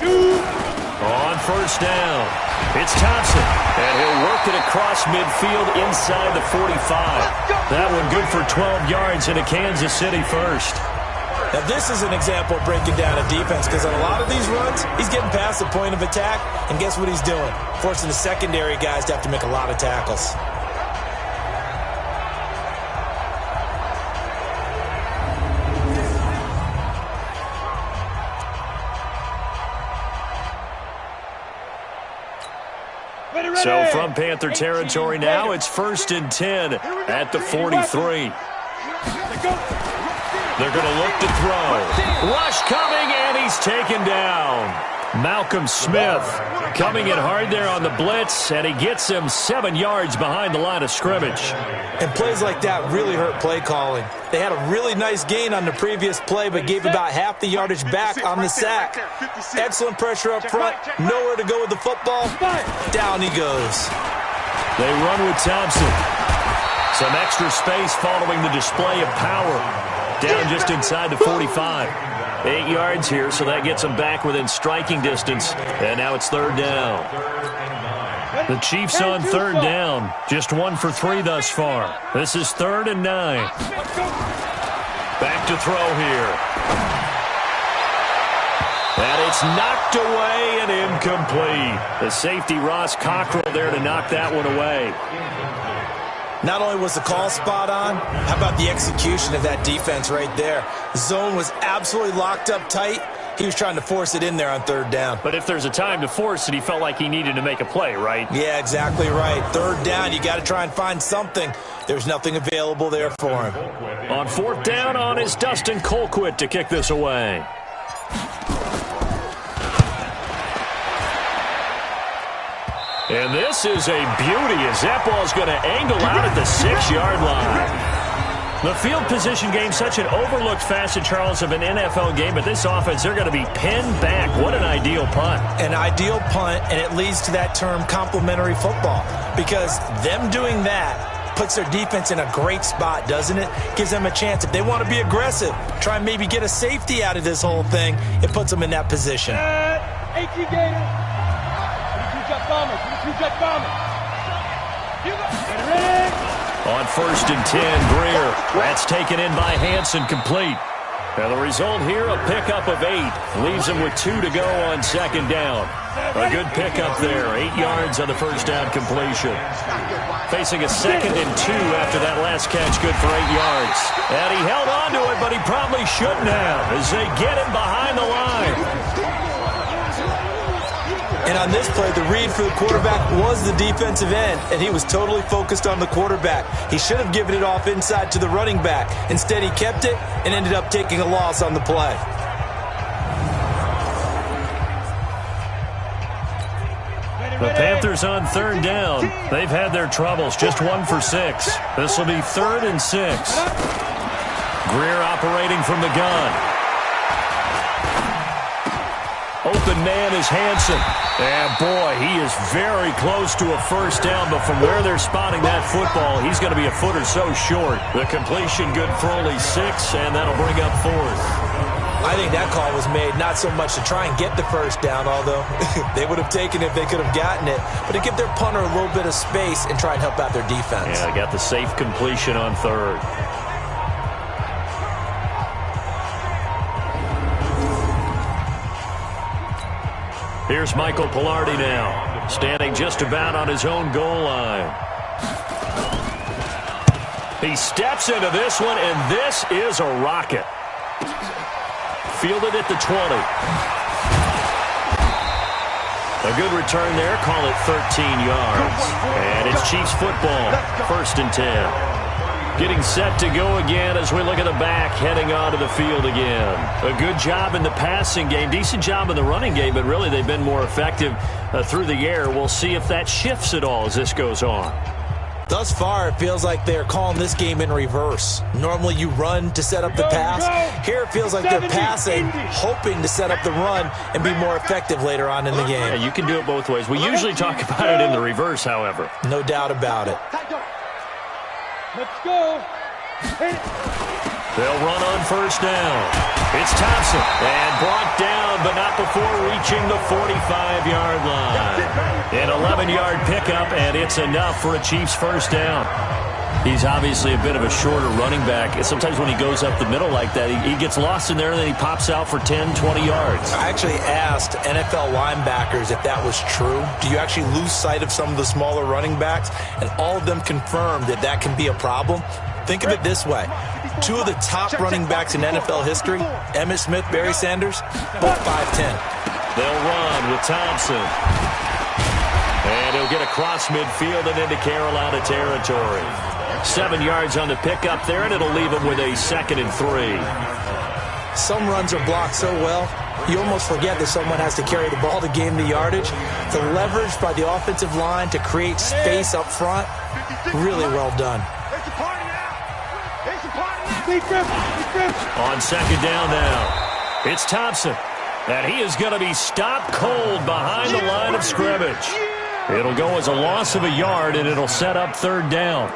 On first down, it's Thompson, and he'll work it across midfield inside the 45. That one good for 12 yards into Kansas City first. Now, this is an example of breaking down a defense, because on a lot of these runs, he's getting past the point of attack, and guess what he's doing? Forcing the secondary guys to have to make a lot of tackles. So from Panther territory now, it's 1st and 10 at the 43. They're going to look to throw. Rush coming, and he's taken down. Malcolm Smith coming in hard there on the blitz, and he gets him 7 yards behind the line of scrimmage. And plays like that really hurt play calling. They had a really nice gain on the previous play, but gave about half the yardage back on the sack. Excellent pressure up front. Nowhere to go with the football. Down he goes. They run with Thompson. Some extra space following the display of power. Down just inside the 45. 8 yards here, so that gets them back within striking distance. And now it's 3rd down. The Chiefs on 3rd down. Just 1 for 3 thus far. This is 3rd and 9. Back to throw here. And it's knocked away and incomplete. The safety, Ross Cockrell, there to knock that one away. Not only was the call spot on, how about the execution of that defense right there? The zone was absolutely locked up tight. He was trying to force it in there on 3rd down. But if there's a time to force it, he felt like he needed to make a play, right? Yeah, exactly right. 3rd down, you got to try and find something. There's nothing available there for him. On 4th down on is Dustin Colquitt to kick this away. And this is a beauty as that ball's going to angle out at the 6-yard line. The field position game, such an overlooked facet, Charles, of an NFL game, but this offense, they're going to be pinned back. What an ideal punt. An ideal punt, and it leads to that term complementary football, because them doing that puts their defense in a great spot, doesn't it? Gives them a chance. If they want to be aggressive, try and maybe get a safety out of this whole thing, it puts them in that position. 18 Gator. 22 bomber. 22 jet bomber. On 1st and 10, Greer. That's taken in by Hansen, complete. And the result here, a pickup of 8. Leaves him with 2 to go on 2nd down. A good pickup there. 8 yards on the 1st down completion. Facing a 2nd and 2 after that last catch, good for 8 yards. And he held on to it, but he probably shouldn't have, as they get him behind the line. And on this play, the read for the quarterback was the defensive end, and he was totally focused on the quarterback. He should have given it off inside to the running back. Instead, he kept it and ended up taking a loss on the play. The Panthers on 3rd down. They've had their troubles, just 1 for 6. This will be 3rd and 6. Greer operating from the gun. Open man is Hansen. And boy, he is very close to a 1st down, but from where they're spotting that football, he's going to be a foot or so short. The completion good for only 6, and that'll bring up 4th. I think that call was made not so much to try and get the 1st down, although they would have taken it if they could have gotten it, but to give their punter a little bit of space and try and help out their defense. Yeah, they got the safe completion on 3rd. Here's Michael Pilardi now, standing just about on his own goal line. He steps into this one, and this is a rocket. Fielded at the 20. A good return there, call it 13 yards. And it's Chiefs football, 1st and 10. Getting set to go again as we look at the back, heading onto the field again. A good job in the passing game, decent job in the running game, but really they've been more effective through the air. We'll see if that shifts at all as this goes on. Thus far, it feels like they're calling this game in reverse. Normally you run to set up the pass. Here it feels like they're passing, hoping to set up the run and be more effective later on in the game. Yeah, you can do it both ways. We usually talk about it in the reverse, however. No doubt about it. Let's go. They'll run on 1st down. It's Thompson, and brought down, but not before reaching the 45-yard line. An 11-yard pickup, and it's enough for a Chiefs first down. He's obviously a bit of a shorter running back. And sometimes when he goes up the middle like that, he gets lost in there, and then he pops out for 10, 20 yards. I actually asked NFL linebackers if that was true. Do you actually lose sight of some of the smaller running backs? And all of them confirmed that that can be a problem. Think of it this way. Two of the top running backs in NFL history, Emmitt Smith, Barry Sanders, both 5'10". They'll run with Thompson. And he'll get across midfield and into Carolina territory. 7 yards on the pickup there, and it'll leave him with a 2nd and 3. Some runs are blocked so well, you almost forget that someone has to carry the ball to gain the yardage. The leverage by the offensive line to create space up front, really well done. On 2nd down now, it's Thompson. And he is going to be stopped cold behind the line of scrimmage. It'll go as a loss of a yard, and it'll set up 3rd down.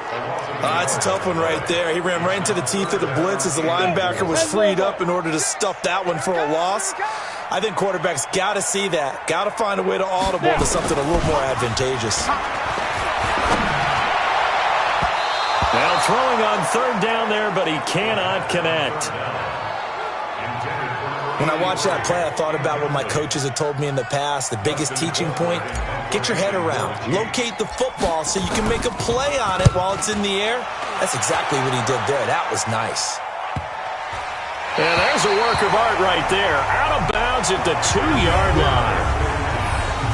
That's a tough one right there. He ran right into the teeth of the blitz as the linebacker was freed up in order to stuff that one for a loss. I think quarterbacks got to see that. Got to find a way to audible to something a little more advantageous. Now throwing on 3rd down there, but he cannot connect. When I watched that play, I thought about what my coaches had told me in the past. The biggest teaching point, get your head around. Locate the football so you can make a play on it while it's in the air. That's exactly what he did there. That was nice. And there's a work of art right there. Out of bounds at the 2-yard line.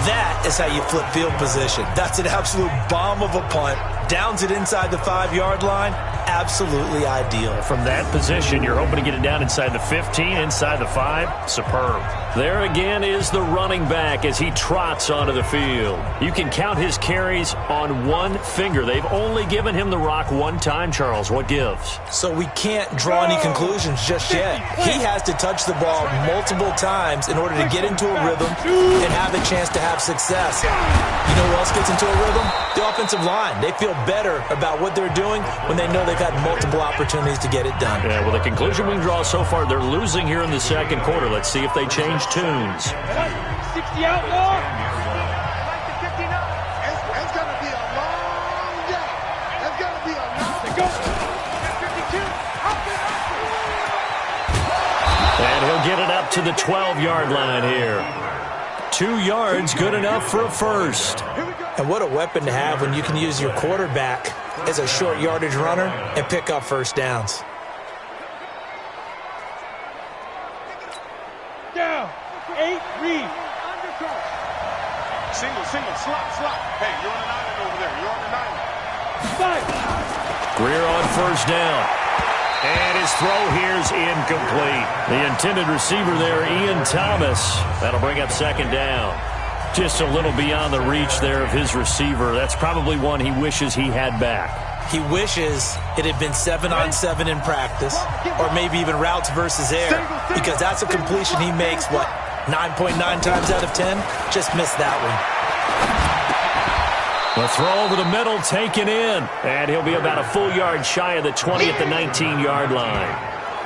That is how you flip field position. That's an absolute bomb of a punt. Downs it inside the 5-yard line. Absolutely ideal. From that position, you're hoping to get it down inside the 15, inside the 5. Superb. There again is the running back as he trots onto the field. You can count his carries on one finger. They've only given him the rock one time, Charles. What gives? So we can't draw any conclusions just yet. He has to touch the ball multiple times in order to get into a rhythm and have a chance to have success. You know who else gets into a rhythm? The offensive line. They feel better about what they're doing when they know they've had multiple opportunities to get it done. Yeah, well, the conclusion we can draw so far, they're losing here in the 2nd quarter. Let's see if they change tunes. 60 outlaw. It's going to be a long day. It's going to be a long day. And he'll get it up to the 12-yard line here. 2 yards, good enough for a first. And what a weapon to have when you can use your quarterback as a short yardage runner and pick up first downs. Down. 8, read. Single, slot. Hey, you're on an island over there. You're on an island. 5. Greer on first down. And his throw here's incomplete. The intended receiver there, Ian Thomas. That'll bring up 2nd down. Just a little beyond the reach there of his receiver. That's probably one he wishes he had back. He wishes it had been 7-on-7 in practice, or maybe even routes versus air, because that's a completion he makes, 9.9 times out of 10? Just missed that one. The throw over the middle taken in, and he'll be about a full yard shy of the 20 at the 19-yard line.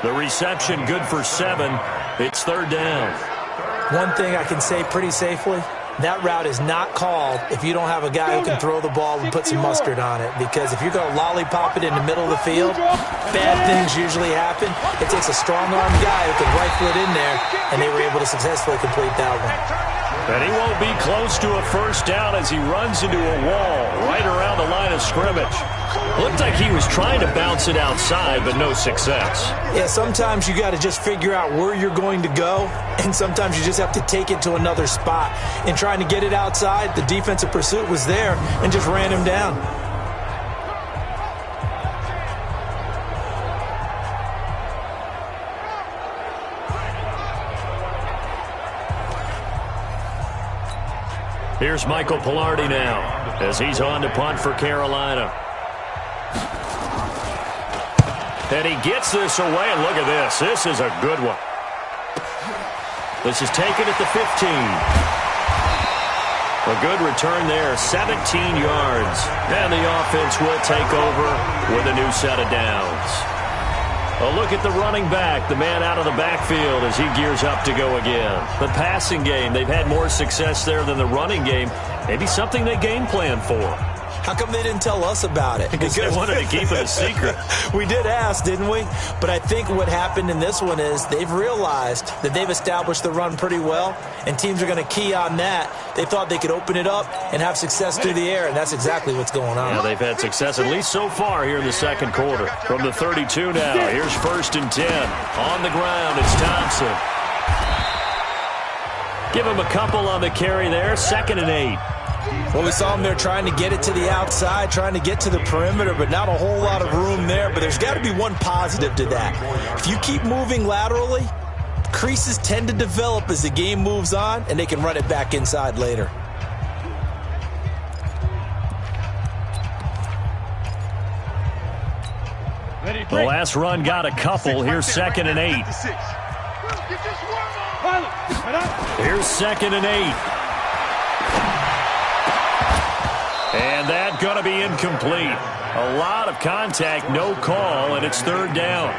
The reception good for 7. It's 3rd down. One thing I can say pretty safely, that route is not called if you don't have a guy who can throw the ball and put some mustard on it. Because if you're going to lollipop it in the middle of the field, bad things usually happen. It takes a strong-arm guy who can rifle it in there, and they were able to successfully complete that one. And he won't be close to a first down as he runs into a wall right around the line of scrimmage. Looked like he was trying to bounce it outside, but no success. Yeah, sometimes you got to just figure out where you're going to go, and sometimes you just have to take it to another spot. In trying to get it outside, the defensive pursuit was there and just ran him down. Here's Michael Pilardi now as he's on to punt for Carolina. And he gets this away, and look at this. This is a good one. This is taken at the 15. A good return there, 17 yards. And the offense will take over with a new set of downs. A look at the running back, the man out of the backfield as he gears up to go again. The passing game, they've had more success there than the running game. Maybe something they game plan for. How come they didn't tell us about it? Because they wanted to keep it a secret. We did ask, didn't we? But I think what happened in this one is they've realized that they've established the run pretty well, and teams are going to key on that. They thought they could open it up and have success through the air, and that's exactly what's going on. Yeah, they've had success, at least so far, here in the second quarter. From the 32 now, here's 1st and 10. On the ground, it's Thompson. Give him a couple on the carry there, 2nd and 8. Well, we saw them there trying to get it to the outside, trying to get to the perimeter, but not a whole lot of room there. But there's got to be one positive to that. If you keep moving laterally, creases tend to develop as the game moves on, and they can run it back inside later. The last run got a couple. Here's 2nd and 8. Here's 2nd and 8. And that's going to be incomplete. A lot of contact, no call, and it's 3rd down.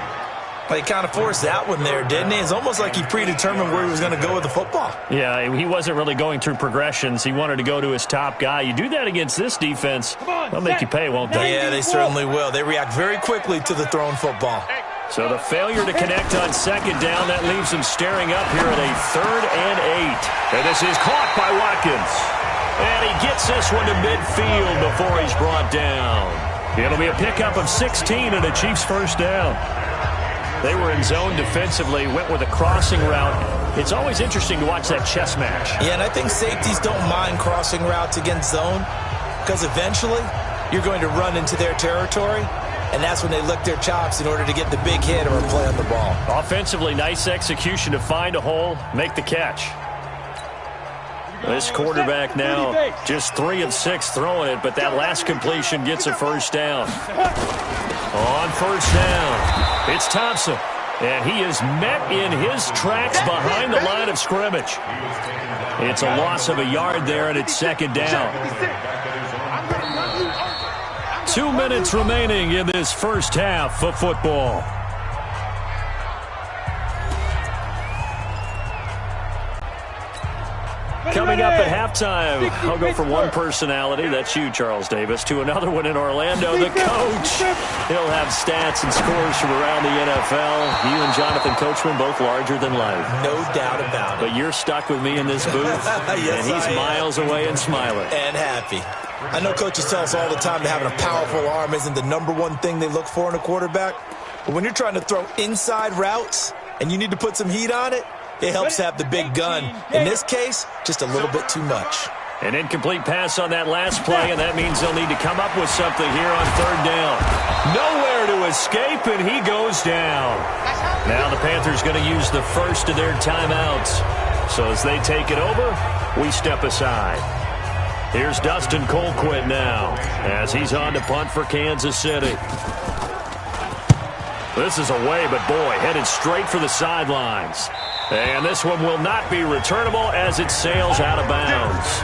Well, he kind of forced that one there, didn't he? It's almost like he predetermined where he was going to go with the football. Yeah, he wasn't really going through progressions. He wanted to go to his top guy. You do that against this defense, they'll make you pay, won't they? Yeah, they certainly will. They react very quickly to the thrown football. So the failure to connect on 2nd down, that leaves him staring up here at a 3rd and 8. And this is caught by Watkins. And he gets this one to midfield before he's brought down. It'll be a pickup of 16 and a Chiefs 1st down. They were in zone defensively, went with a crossing route. It's always interesting to watch that chess match. Yeah, and I think safeties don't mind crossing routes against zone because eventually you're going to run into their territory, and that's when they lick their chops in order to get the big hit or a play on the ball. Offensively, nice execution to find a hole, make the catch. This quarterback now just 3 of 6 throwing it, but that last completion gets a 1st down. On 1st down, it's Thompson, and he is met in his tracks behind the line of scrimmage. It's a loss of a yard there, and it's 2nd down. 2 minutes remaining in this first half of football. Coming up at halftime, I'll go from one personality, that's you, Charles Davis, to another one in Orlando, the coach. He'll have stats and scores from around the NFL. You and Jonathan Coachman, both larger than life. No doubt about it. But you're stuck with me in this booth, yes, and he's miles away and smiling. And happy. I know coaches tell us all the time that having a powerful arm isn't the #1 thing they look for in a quarterback. But when you're trying to throw inside routes and you need to put some heat on it, it helps to have the big gun. In this case, just a little bit too much. An incomplete pass on that last play, and that means they'll need to come up with something here on 3rd down. Nowhere to escape, and he goes down. Now the Panthers going to use the first of their timeouts. So as they take it over, we step aside. Here's Dustin Colquitt now as he's on to punt for Kansas City. This is away, but boy, headed straight for the sidelines. And this one will not be returnable as it sails out of bounds.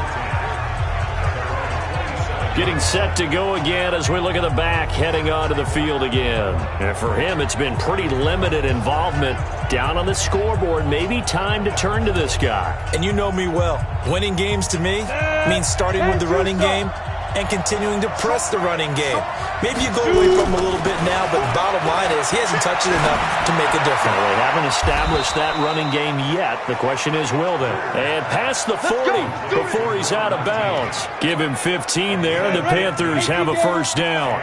Getting set to go again as we look at the back heading onto the field again. And for him, it's been pretty limited involvement. Down on the scoreboard, maybe time to turn to this guy. And you know me well. Winning games to me means starting with the running game and continuing to press the running game. Maybe you go away from him a little bit now, but the bottom line is he hasn't touched it enough to make a difference. Well, they haven't established that running game yet. The question is, will they? And past the 40 before he's out of bounds. Give him 15 there, and the Panthers have a 1st down.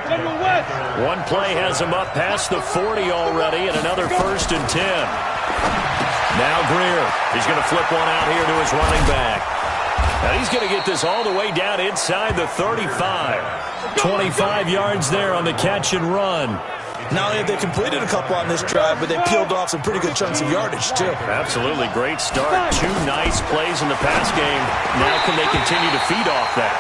One play has him up past the 40 already, and another 1st and 10. Now Greer. He's going to flip one out here to his running back. And he's going to get this all the way down inside the 35. 25 yards there on the catch and run. Not only have they completed a couple on this drive, but they peeled off some pretty good chunks of yardage, too. Absolutely. Great start. 2 nice plays in the pass game. Now can they continue to feed off that?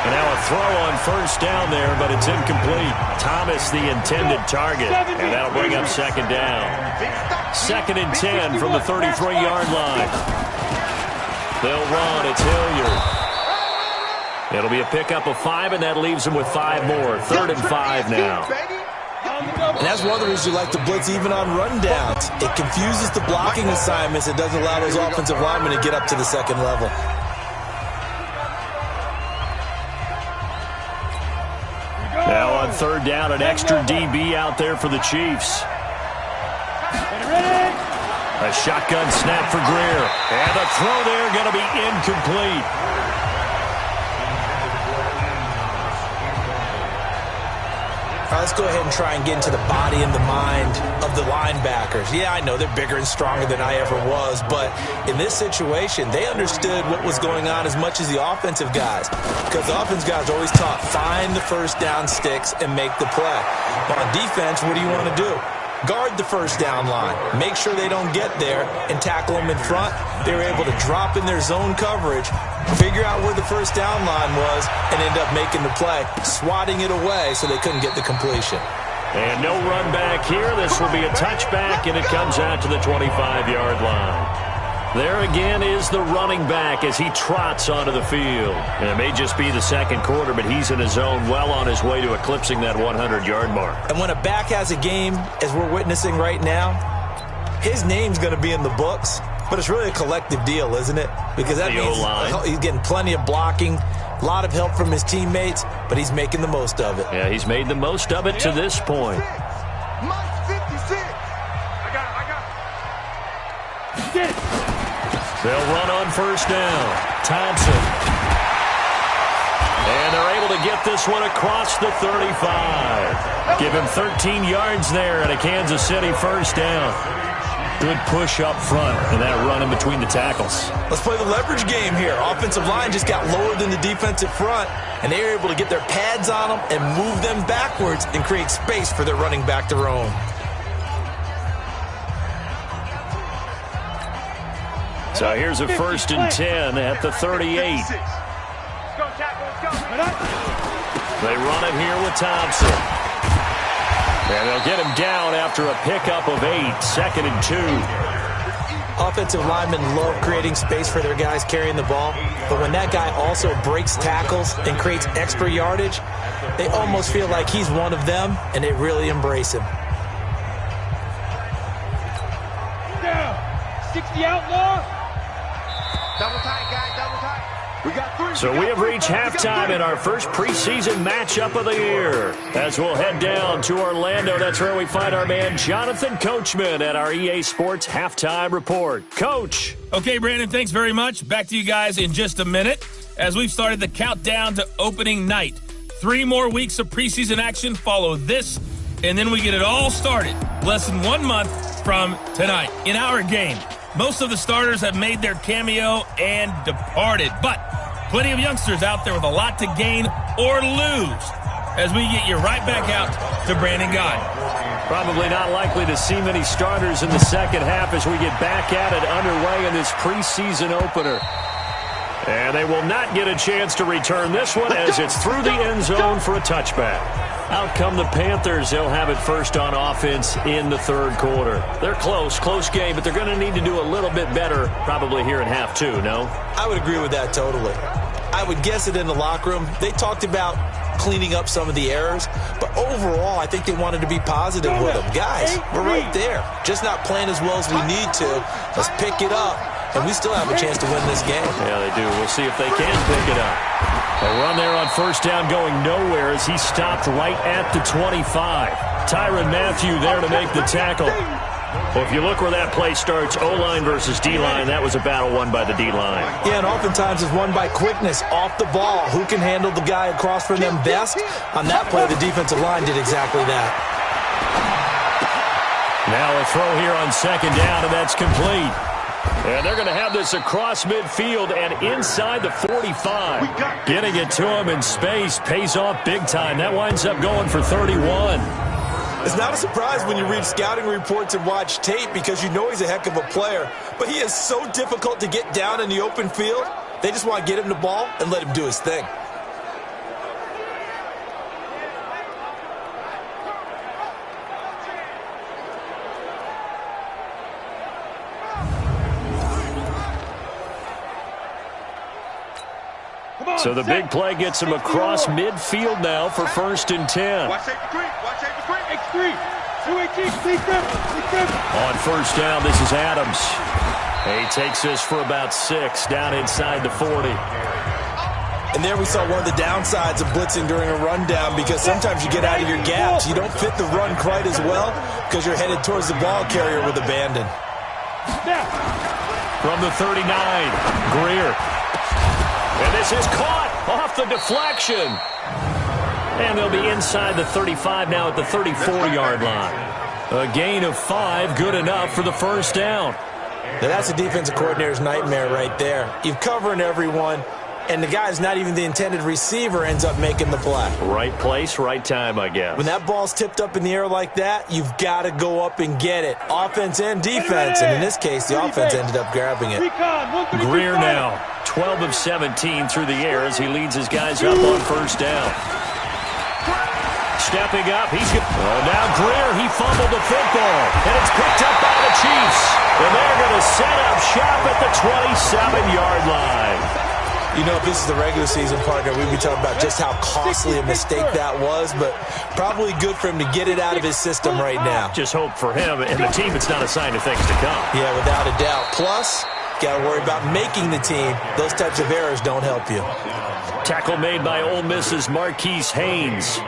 And now a throw on 1st down there, but it's incomplete. Thomas, the intended target. And that'll bring up 2nd down. 2nd and 10 from the 33-yard line. They'll run. It's Hilliard. It'll be a pickup of 5, and that leaves them with 5 more. 3rd and 5 now. And that's one of the reasons you like to blitz even on rundowns. It confuses the blocking assignments. It doesn't allow those offensive linemen to get up to the second level. Now on third down, an extra DB out there for the Chiefs. A shotgun snap for Greer. And the throw there going to be incomplete. All right, let's go ahead and try and get into the body and the mind of the linebackers. Yeah, I know they're bigger and stronger than I ever was, but in this situation, they understood what was going on as much as the offensive guys, because the offensive guys are always taught, find the first down sticks and make the play. But on defense, what do you want to do? Guard the first down line. Make sure they don't get there and tackle them in front. They were able to drop in their zone coverage, figure out where the first down line was, and end up making the play, swatting it away so they couldn't get the completion. And no run back here. This will be a touchback, and it comes out to the 25-yard line. There again is the running back as he trots onto the field. And it may just be the second quarter, but he's in his zone, well on his way to eclipsing that 100-yard mark. And when a back has a game, as we're witnessing right now, his name's going to be in the books. But it's really a collective deal, isn't it? Because that means he's getting plenty of blocking, a lot of help from his teammates, but he's making the most of it. Yeah, he's made the most of it to this point. They'll run on first down. Thompson. And they're able to get this one across the 35. Give him 13 yards there and a Kansas City first down. Good push up front and that run in between the tackles. Let's play the leverage game here. Offensive line just got lower than the defensive front, and they were able to get their pads on them and move them backwards and create space for their running back to roam. So here's a 1st and 10 at the 38. They run it here with Thompson. And they'll get him down after a pickup of 8, 2nd and 2. Offensive linemen love creating space for their guys carrying the ball, but when that guy also breaks tackles and creates extra yardage, they almost feel like he's one of them, and they really embrace him. 60 outlaw. Double tight, guys, double tight. We got 3. So we have reached halftime in our first preseason matchup of the year. As we'll head down to Orlando, that's where we find our man Jonathan Coachman at our EA Sports Halftime Report. Coach. Okay, Brandon, thanks very much. Back to you guys in just a minute as we've started the countdown to opening night. 3 more weeks of preseason action follow this, and then we get it all started less than 1 month from tonight. In our game, most of the starters have made their cameo and departed, but plenty of youngsters out there with a lot to gain or lose as we get you right back out to Brandon Guy. Probably not likely to see many starters in the second half as we get back at it underway in this preseason opener. And they will not get a chance to return this one as it's through the end zone for a touchback. Out come the Panthers. They'll have it first on offense in the third quarter. They're close game, but they're going to need to do a little bit better probably here in half 2, no? I would agree with that totally. I would guess it in the locker room. They talked about cleaning up some of the errors, but overall, I think they wanted to be positive with them. Guys, we're right there. Just not playing as well as we need to. Let's pick it up, and we still have a chance to win this game. Yeah, they do. We'll see if they can pick it up. A run there on first down going nowhere as he stopped right at the 25. Tyrann Mathieu there to make the tackle. Well, if you look where that play starts, O-line versus D-line, that was a battle won by the D-line. Yeah, and oftentimes it's won by quickness off the ball. Who can handle the guy across from them best? On that play, the defensive line did exactly that. Now a throw here on second down, and that's complete. And they're going to have this across midfield and inside the 45. Getting it to him in space pays off big time. That winds up going for 31. It's not a surprise when you read scouting reports and watch tape because you know he's a heck of a player. But he is so difficult to get down in the open field. They just want to get him the ball and let him do his thing. So the big play gets him across midfield now for 1st and 10. Watch safety three. Watch safety three. X3. 218. On 1st down, this is Adams. He takes this for about 6 down inside the 40. And there we saw one of the downsides of blitzing during a rundown, because sometimes you get out of your gaps. You don't fit the run quite as well because you're headed towards the ball carrier with abandon. From the 39, Greer. And this is caught off the deflection. And they'll be inside the 35 now at the 34-yard line. A gain of 5, good enough for the 1st down. Now that's a defensive coordinator's nightmare right there. You're covering everyone, and the guy's not even the intended receiver ends up making the play. Right place, right time, I guess. When that ball's tipped up in the air like that, you've got to go up and get it. Offense and defense, and in this case, the offense ended up grabbing it. Greer now, 12 of 17 through the air as he leads his guys up on 1st down. Stepping up, now Greer, he fumbled the football, and it's picked up by the Chiefs. And they're going to set up shop at the 27-yard line. You know, if this is the regular season, partner, we'd be talking about just how costly a mistake that was, but probably good for him to get it out of his system right now. Just hope for him and the team it's not a sign of things to come. Yeah, without a doubt. Plus, got to worry about making the team. Those types of errors don't help you. Tackle made by Ole Miss's Marquise Haynes.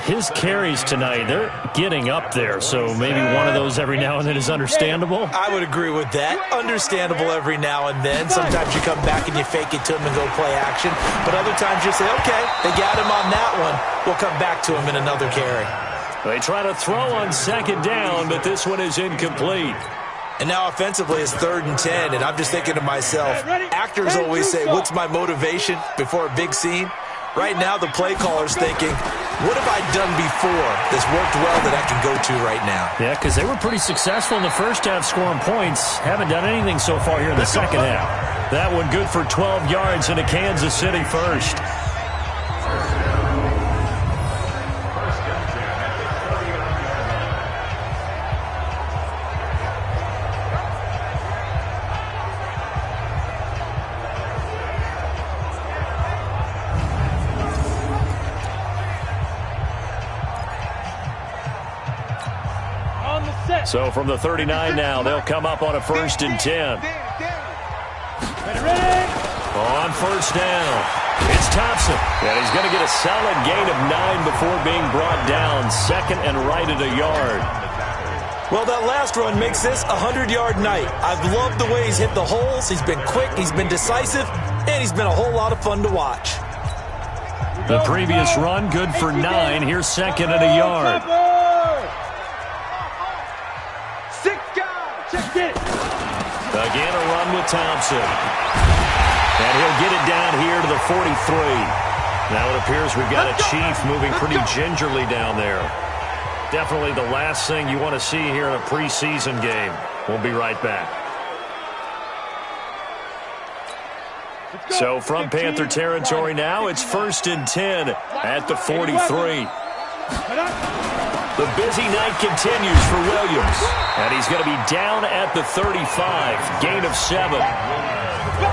His carries tonight, they're getting up there, so maybe one of those every now and then is understandable. I would agree with that. Understandable every now and then. Sometimes you come back and you fake it to him and go play action. But other times you say, okay, they got him on that one. We'll come back to him in another carry. They try to throw on 2nd down, but this one is incomplete. And now offensively it's 3rd and 10, and I'm just thinking to myself, actors always say, what's my motivation before a big scene? Right now the play caller's thinking, what have I done before that's worked well that I can go to right now? Yeah, because they were pretty successful in the first half scoring points. Haven't done anything so far here in the second half. That one good for 12 yards into Kansas City 1st. So from the 39 now, they'll come up on a 1st and 10. On 1st down, it's Thompson. And he's going to get a solid gain of 9 before being brought down. 2nd and right at a yard. Well, that last run makes this a 100-yard night. I've loved the way he's hit the holes. He's been quick, he's been decisive, and he's been a whole lot of fun to watch. The previous run, good for 9. Here's 2nd and a yard. Again, a run with Thompson. And he'll get it down here to the 43. Now it appears we've got a Chief moving pretty gingerly down there. Definitely the last thing you want to see here in a preseason game. We'll be right back. So from Panther territory now, it's 1st and 10 at the 43. The busy night continues for Williams. And he's going to be down at the 35. Gain of 7.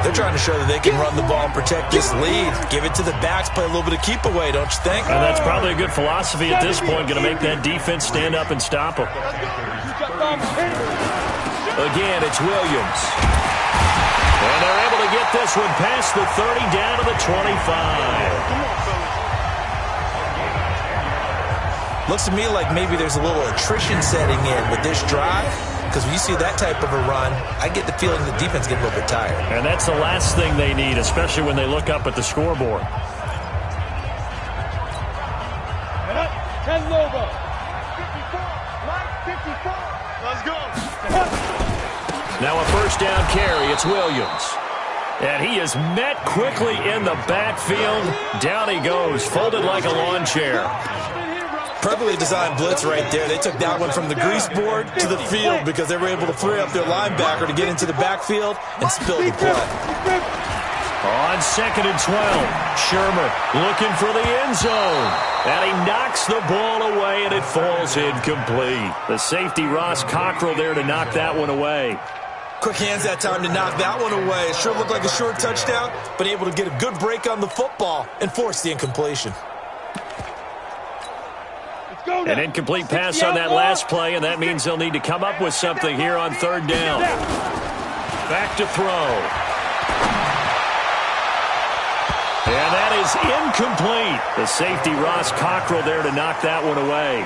They're trying to show that they can run the ball and protect this lead. Give it to the backs, play a little bit of keep away, don't you think? And that's probably a good philosophy at this point. Going to make that defense stand up and stop them. Again, it's Williams. And they're able to get this one past the 30 down to the 25. Looks to me like maybe there's a little attrition setting in with this drive, because when you see that type of a run, I get the feeling the defense gets a little bit tired. And that's the last thing they need, especially when they look up at the scoreboard. Let's go. Now a 1st down carry. It's Williams. And he is met quickly in the backfield. Down he goes, folded like a lawn chair. Perfectly designed blitz right there. They took that one from the grease board to the field because they were able to free up their linebacker to get into the backfield and spill the play. On 2nd and 12, Shermer looking for the end zone. And he knocks the ball away, and it falls incomplete. The safety, Ross Cockrell, there to knock that one away. Quick hands that time to knock that one away. It sure looked like a short touchdown, but able to get a good break on the football and force the incompletion. An incomplete pass on that last play, and that means they'll need to come up with something here on third down. Back to throw. And that is incomplete. The safety, Ross Cockrell, there to knock that one away.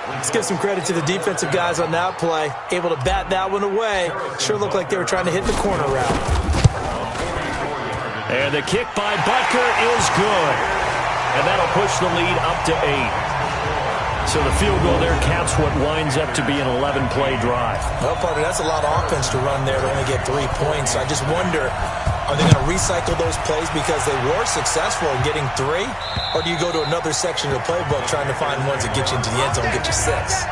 Let's give some credit to the defensive guys on that play. Able to bat that one away. Sure looked like they were trying to hit the corner route. And the kick by Butker is good. And that'll push the lead up to 8. So the field goal there caps what winds up to be an 11-play drive. Well, partner, that's a lot of offense to run there to only get 3 points. I just wonder, are they going to recycle those plays because they were successful in getting 3? Or do you go to another section of the playbook trying to find ones that get you into the end zone and get you 6?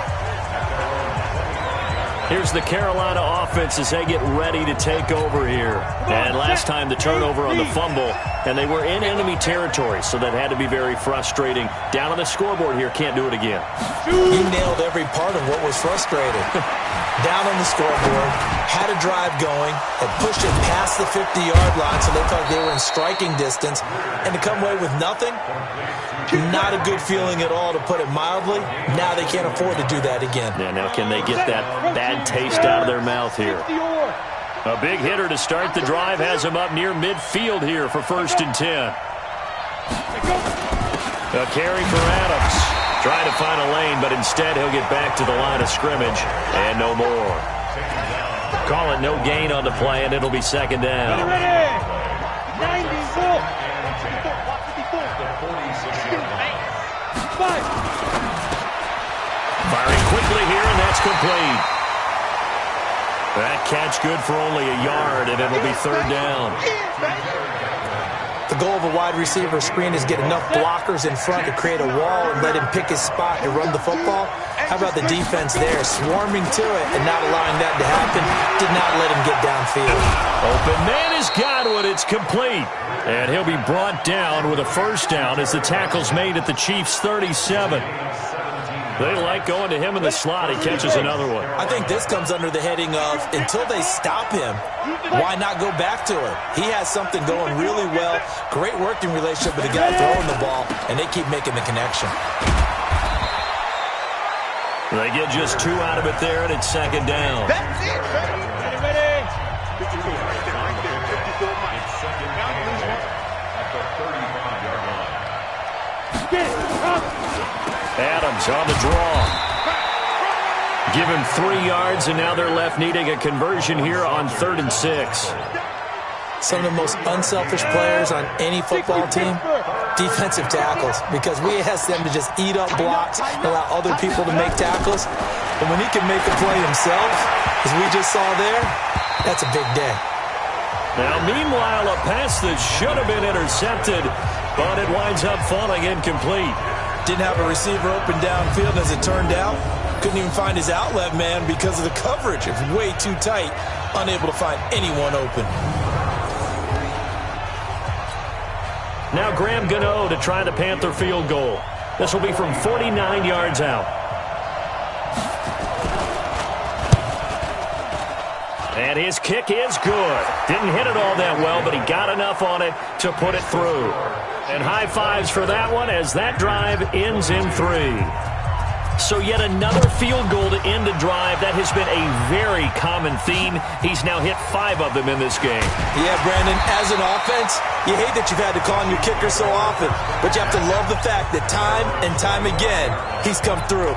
Here's the Carolina offense as they get ready to take over here. And last time the turnover on the fumble, and they were in enemy territory, so that had to be very frustrating. Down on the scoreboard here, can't do it again. He nailed every part of what was frustrating. Down on the scoreboard, had a drive going, and pushed it past the 50-yard line, so they thought they were in striking distance. And to come away with nothing, not a good feeling at all, to put it mildly. Now they can't afford to do that again. Yeah, now can they get that bad taste out of their mouth here? A big hitter to start the drive has him up near midfield here for 1st and 10. A carry for Adams. Trying to find a lane, but instead he'll get back to the line of scrimmage. And no more. Call it no gain on the play, and it'll be 2nd down. Firing quickly here, and that's complete. That catch good for only a yard, and it'll be 3rd down. The goal of a wide receiver screen is get enough blockers in front to create a wall and let him pick his spot to run the football. How about the defense there, swarming to it and not allowing that to happen? Did not let him get downfield. Open man has got one. It's complete. And he'll be brought down with a 1st down as the tackle's made at the Chiefs' 37. They like going to him in the slot. He catches another one. I think this comes under the heading of, until they stop him, why not go back to it? He has something going really well. Great working relationship with the guy throwing the ball, and they keep making the connection. They get just 2 out of it there, and it's 2nd down. That's it, baby. Ready? 54 right there, right there. 54 miles. It's 2nd down at the 35-yard line. Adams on the draw. Give him 3 yards, and now they're left needing a conversion here on 3rd and 6. Some of the most unselfish players on any football team, defensive tackles, because we ask them to just eat up blocks and allow other people to make tackles. And when he can make a play himself, as we just saw there, that's a big day. Now, meanwhile, a pass that should have been intercepted, but it winds up falling incomplete. Didn't have a receiver open downfield, as it turned out. Couldn't even find his outlet man because of the coverage. It's way too tight. Unable to find anyone open. Now Graham Gano to try the Panther field goal. This will be from 49 yards out. And his kick is good. Didn't hit it all that well, but he got enough on it to put it through. And high fives for that one as that drive ends in 3. So yet another field goal to end a drive. That has been a very common theme. He's now hit 5 of them in this game. Yeah, Brandon, as an offense, you hate that you've had to call on your kicker so often, but you have to love the fact that time and time again, he's come through.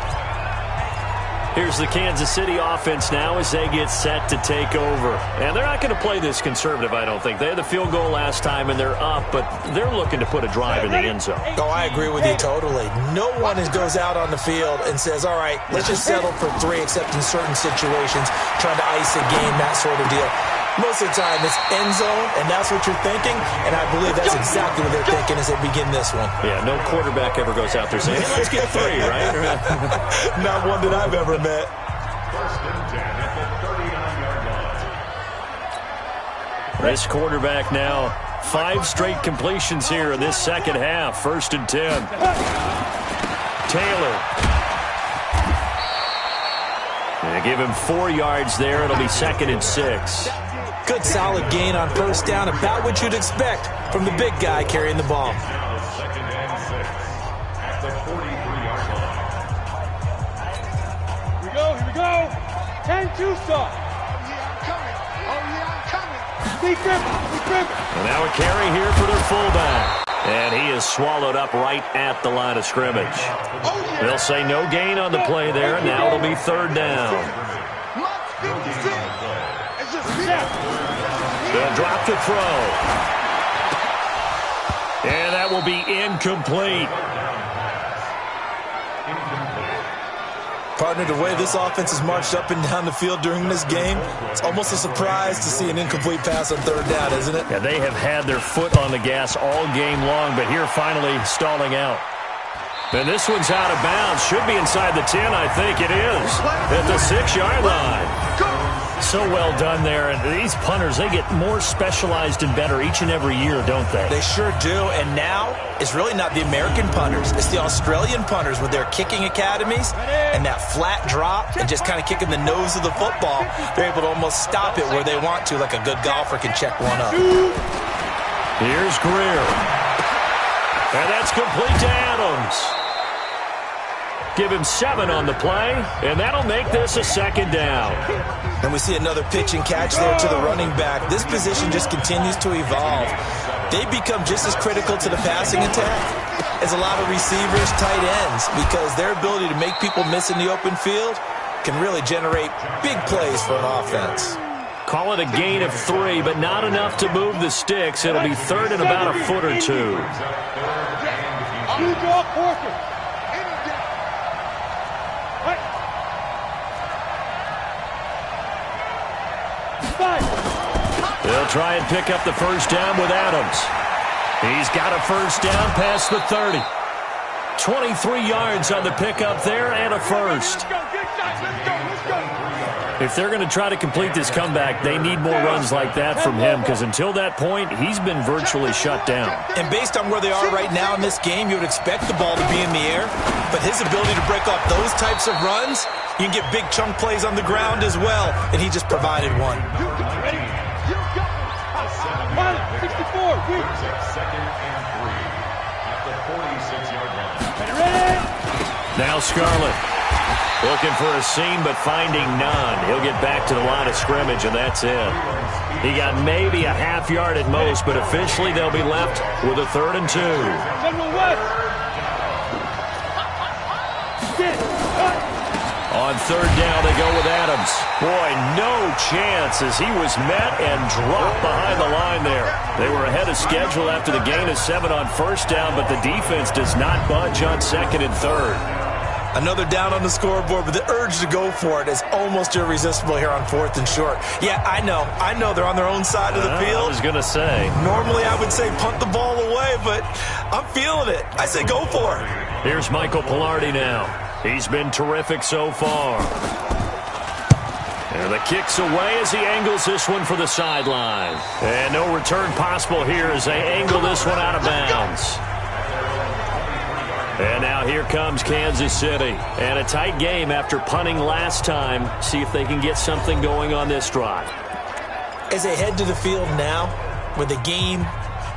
Here's the Kansas City offense now as they get set to take over. And they're not going to play this conservative, I don't think. They had the field goal last time, and they're up, but they're looking to put a drive in the end zone. Oh, I agree with you totally. No one goes out on the field and says, all right, let's just settle for 3, except in certain situations, trying to ice a game, that sort of deal. Most of the time, it's end zone, and that's what you're thinking, and I believe that's exactly what they're thinking as they begin this one. Yeah, no quarterback ever goes out there saying, hey, let's get 3, right? Not one that I've ever met. 1st and 10 at the 39-yard line. This quarterback now, 5 straight completions here in this second half. 1st and 10. Taylor. And They give him 4 yards there. It'll be 2nd and 6. Good solid gain on first down, about what you'd expect from the big guy carrying the ball. Second and 6 at the 43-yard line. Here we go. 10-2 start. Big grip. And now a carry here for their fullback. And he is swallowed up right at the line of scrimmage. They'll say no gain on the play there, and now it'll be 3rd down. They'll drop to throw. And that will be incomplete. Partner, the way this offense has marched up and down the field during this game, it's almost a surprise to see an incomplete pass on 3rd down, isn't it? Yeah, they have had their foot on the gas all game long, but here finally stalling out. And this one's out of bounds. Should be inside the 10, I think it is. At the 6-yard line. So well done there. And these punters, they get more specialized and better each and every year, don't they? They sure do. And now it's really not the American punters. It's the Australian punters with their kicking academies and that flat drop and just kind of kicking the nose of the football. They're able to almost stop it where they want to, like a good golfer can check one up. Here's Greer. And that's complete to Adams. Give him 7 on the play, and that'll make this a 2nd down. And we see another pitch and catch there to the running back. This position just continues to evolve. They become just as critical to the passing attack as a lot of receivers, tight ends, because their ability to make people miss in the open field can really generate big plays for an offense. Call it a gain of 3, but not enough to move the sticks. It'll be 3rd and about a foot or 2. They'll try and pick up the first down with Adams. He's got a first down past the 30. 23 yards on the pickup there and a first. If they're going to try to complete this comeback, they need more runs like that from him, because until that point, he's been virtually shut down. And based on where they are right now in this game, you would expect the ball to be in the air. But his ability to break off those types of runs, you can get big chunk plays on the ground as well, and he just provided one. Ready? 64. Second and 3 at the 46-yard line. Now Scarlett looking for a seam, but finding none. He'll get back to the line of scrimmage, and that's it. He got maybe a half yard at most, but officially they'll be left with a 3rd and 2. General West. On 3rd down, they go with Adams. Boy, no chance as he was met and dropped behind the line there. They were ahead of schedule after the gain of 7 on first down, but the defense does not budge on 2nd and 3rd. Another down on the scoreboard, but the urge to go for it is almost irresistible here on 4th and short. Yeah, I know they're on their own side of the field. I was going to say. Normally I would say punt the ball away, but I'm feeling it. I say go for it. Here's Michael Pilardi now. He's been terrific so far. And the kick's away as he angles this one for the sideline. And no return possible here as they angle this one out of bounds. And now here comes Kansas City. And a tight game after punting last time. See if they can get something going on this drive. As they head to the field now, with the game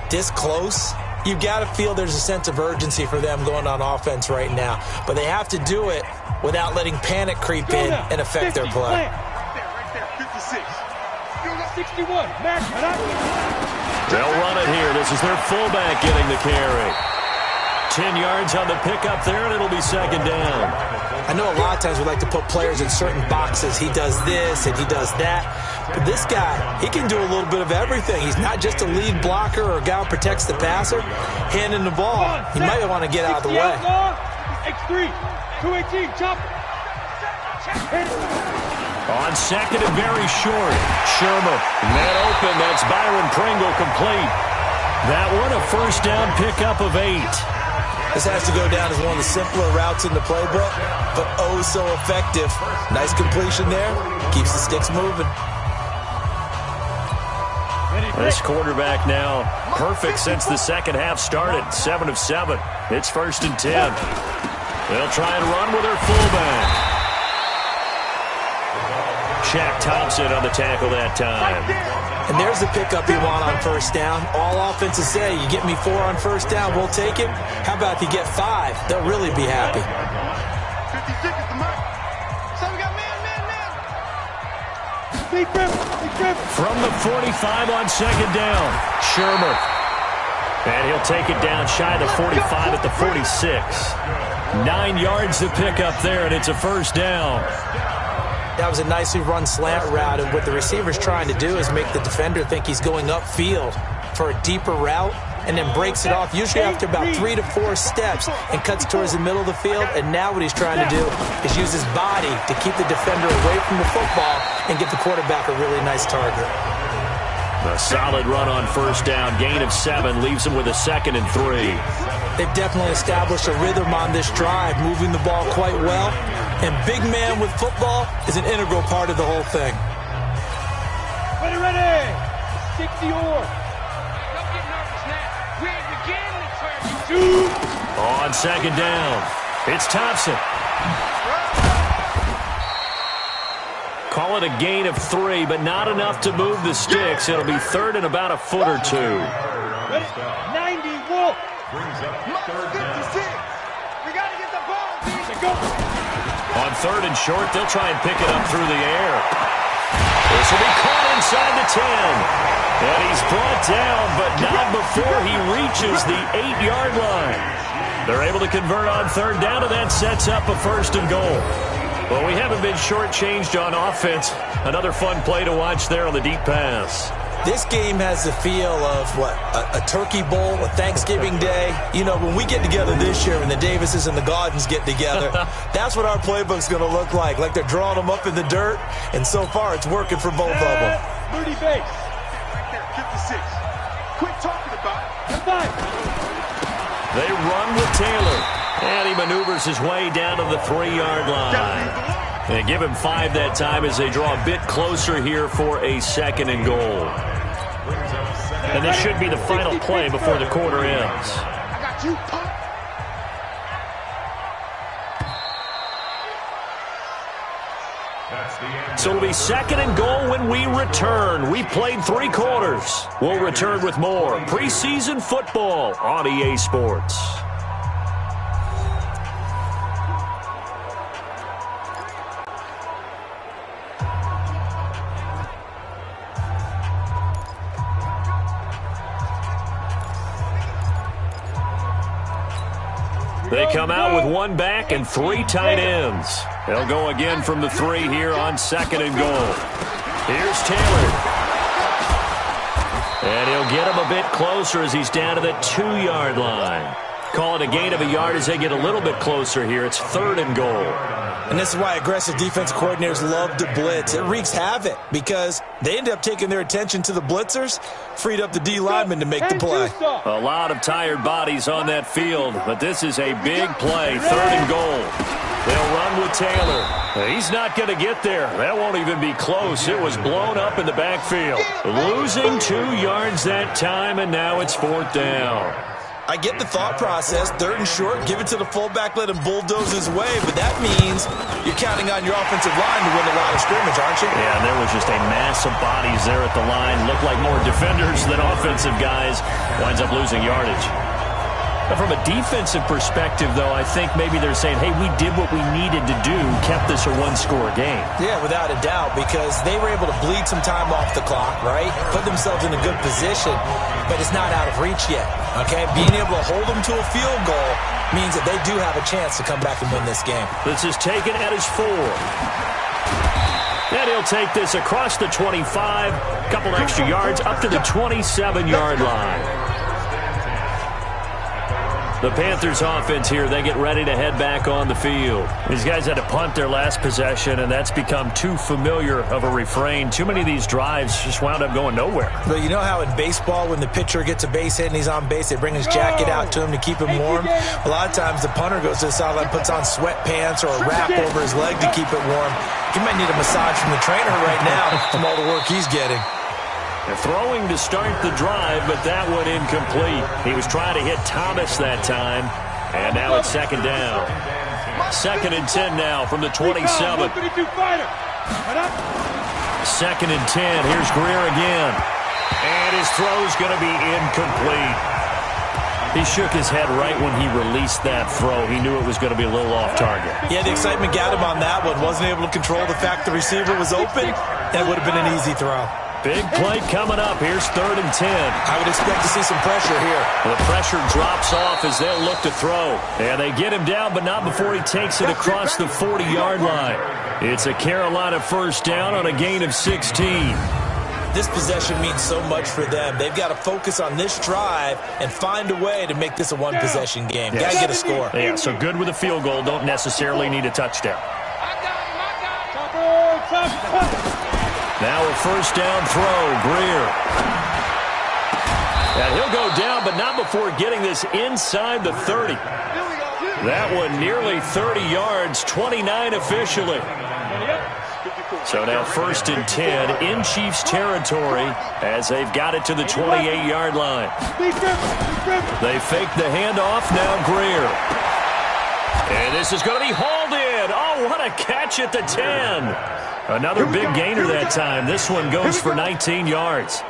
this close, you've got to feel there's a sense of urgency for them going on offense right now. But they have to do it without letting panic creep in and affect their play. Right there, 56. 61. Max, They'll run it here. This is their fullback getting the carry. 10 yards on the pickup there, and it'll be 2nd down. I know a lot of times we like to put players in certain boxes. He does this and he does that. But this guy, he can do a little bit of everything. He's not just a lead blocker or a guy who protects the passer. Handing the ball, he might want to get out of the way. X3, 218, chop. On 2nd and very short, Shermer. Man open, that's Byron Pringle complete. That one a first down pickup of 8. This has to go down as one of the simpler routes in the playbook, but oh so effective. Nice completion there. Keeps the sticks moving. This quarterback now perfect since the second half started. 7 of 7. It's 1st and 10. They'll try and run with their fullback. Shaq Thompson on the tackle that time. And there's the pickup you want on first down. All offenses say, you get me 4 on first down, we'll take it. How about if you get 5? They'll really be happy. 56 is the mark. So we got man. Big grip. From the 45 on second down, Shermer. And he'll take it down shy of the 45 at the 46. 9 yards to pick up there, and it's a first down. That was a nicely run slant route, and what the receiver's trying to do is make the defender think he's going upfield for a deeper route, and then breaks it off, usually after about 3 to 4 steps, and cuts towards the middle of the field. And now what he's trying to do is use his body to keep the defender away from the football and get the quarterback a really nice target. A solid run on first down, gain of 7, leaves him with a 2nd and 3. They've definitely established a rhythm on this drive, moving the ball quite well. And big man with football is an integral part of the whole thing. Ready. 60 or. On second down, it's Thompson. Call it a gain of 3, but not enough to move the sticks. It'll be 3rd and about a foot or 2. Ready. 90, Wolf. Brings up 56. We got to get the ball. Go. On 3rd and short, they'll try and pick it up through the air. This will be caught inside the 10. And he's brought down, but not before he reaches the 8-yard line. They're able to convert on 3rd down, and that sets up a 1st and goal. Well, we haven't been shortchanged on offense. Another fun play to watch there on the deep pass. This game has the feel of, a Turkey Bowl, a Thanksgiving Day. You know, when we get together this year, when the Davises and the Gaudens get together, that's what our playbook's going to look like they're drawing them up in the dirt, and so far it's working for both of them. 30 base. Right there, 56. Quit talking about it. They run with Taylor, and he maneuvers his way down to the 3-yard line. And give him 5 that time as they draw a bit closer here for a 2nd and goal. And this should be the final play before the quarter ends. I got you, punk. So it'll be 2nd and goal when we return. We played 3 quarters. We'll return with more preseason football on EA Sports. They come out with 1 back and 3 tight ends. They'll go again from the 3 here on 2nd and goal. Here's Taylor. And he'll get him a bit closer as he's down to the 2-yard line. Call it a gain of a yard as they get a little bit closer here. It's 3rd and goal. And this is why aggressive defensive coordinators love to blitz. It wreaks havoc because they end up taking their attention to the blitzers, freed up the D lineman to make the play. A lot of tired bodies on that field, but this is a big play. 3rd and goal. They'll run with Taylor. He's not going to get there. That won't even be close. It was blown up in the backfield. Losing 2 yards that time, and now it's 4th down. I get the thought process, 3rd and short, give it to the fullback, let him bulldoze his way, but that means you're counting on your offensive line to win a lot of scrimmage, aren't you? Yeah, there was just a mass of bodies there at the line. Looked like more defenders than offensive guys. Winds up losing yardage. But from a defensive perspective, though, I think maybe they're saying, hey, we did what we needed to do, kept this a 1-score game. Yeah, without a doubt, because they were able to bleed some time off the clock, right? Put themselves in a good position, but it's not out of reach yet, okay? Being able to hold them to a field goal means that they do have a chance to come back and win this game. This is taken at his 4. And he'll take this across the 25, a couple extra yards, up to the 27-yard line. The Panthers offense here, they get ready to head back on the field. These guys had to punt their last possession, and that's become too familiar of a refrain. Too many of these drives just wound up going nowhere. But you know how in baseball, when the pitcher gets a base hit and he's on base, they bring his jacket out to him to keep him warm? A lot of times the punter goes to the sideline, puts on sweatpants or a wrap over his leg to keep it warm. He might need a massage from the trainer right now from all the work he's getting. They're throwing to start the drive, but that one incomplete. He was trying to hit Thomas that time, and now it's 2nd down. 2nd and 10 now from the 27. 2nd and 10. Here's Greer again. And his throw's going to be incomplete. He shook his head right when he released that throw. He knew it was going to be a little off target. Yeah, the excitement got him on that one. Wasn't able to control the fact the receiver was open. That would have been an easy throw. Big play coming up. Here's 3rd and 10. I would expect to see some pressure here. The pressure drops off as they'll look to throw. And they get him down, but not before he takes it across the 40-yard line. It's a Carolina first down on a gain of 16. This possession means so much for them. They've got to focus on this drive and find a way to make this a one-possession game. Got to get a score. Yeah, so good with a field goal. Don't necessarily need a touchdown. Now a first down throw. Greer. And he'll go down, but not before getting this inside the 30. That one nearly 30 yards, 29 officially. So now 1st and 10 in Chiefs territory as they've got it to the 28-yard line. They fake the handoff. Now Greer. And this is going to be hauled in. Oh, what a catch at the 10. Another big gainer that time. This one goes for 19 yards.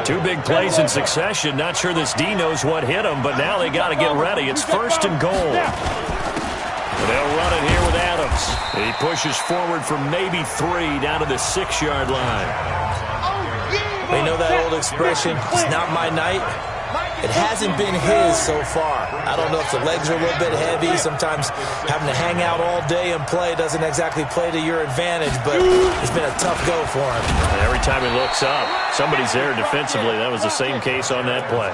2 big plays in succession. Not sure this D knows what hit him, but now they got to get ready. It's 1st and goal. They'll run it here with Adams. He pushes forward for maybe 3 down to the 6-yard line. They know that old expression, it's not my night. It hasn't been his so far. I don't know if the legs are a little bit heavy. Sometimes having to hang out all day and play doesn't exactly play to your advantage, but it's been a tough go for him. And every time he looks up, somebody's there defensively. That was the same case on that play.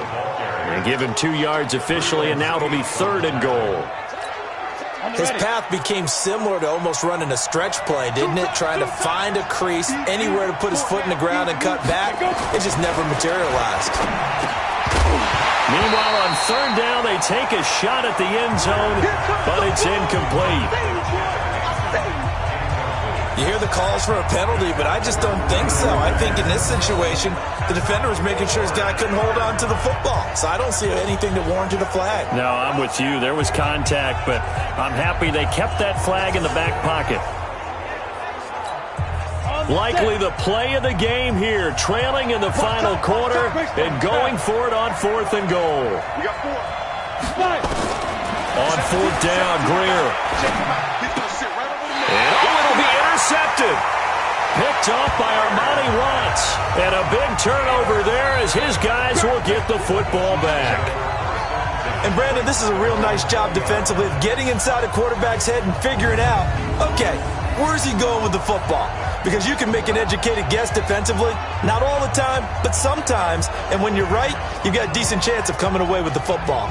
They give him 2 yards officially, and now it'll be 3rd and goal. His path became similar to almost running a stretch play, didn't it? Trying to find a crease, anywhere to put his foot in the ground and cut back. It just never materialized. Meanwhile, on 3rd down, they take a shot at the end zone, but it's incomplete. You hear the calls for a penalty, but I just don't think so. I think in this situation, the defender was making sure his guy couldn't hold on to the football. So I don't see anything that warranted a flag. No, I'm with you. There was contact, but I'm happy they kept that flag in the back pocket. Likely the play of the game here, trailing in the final quarter and going for it on 4th and goal. On 4th down, Greer. And it'll be intercepted. Picked off by Armani Watts. And a big turnover there as his guys will get the football back. And Brandon, this is a real nice job defensively of getting inside a quarterback's head and figuring out, okay, where's he going with the football? Because you can make an educated guess defensively. Not all the time, but sometimes. And when you're right, you've got a decent chance of coming away with the football.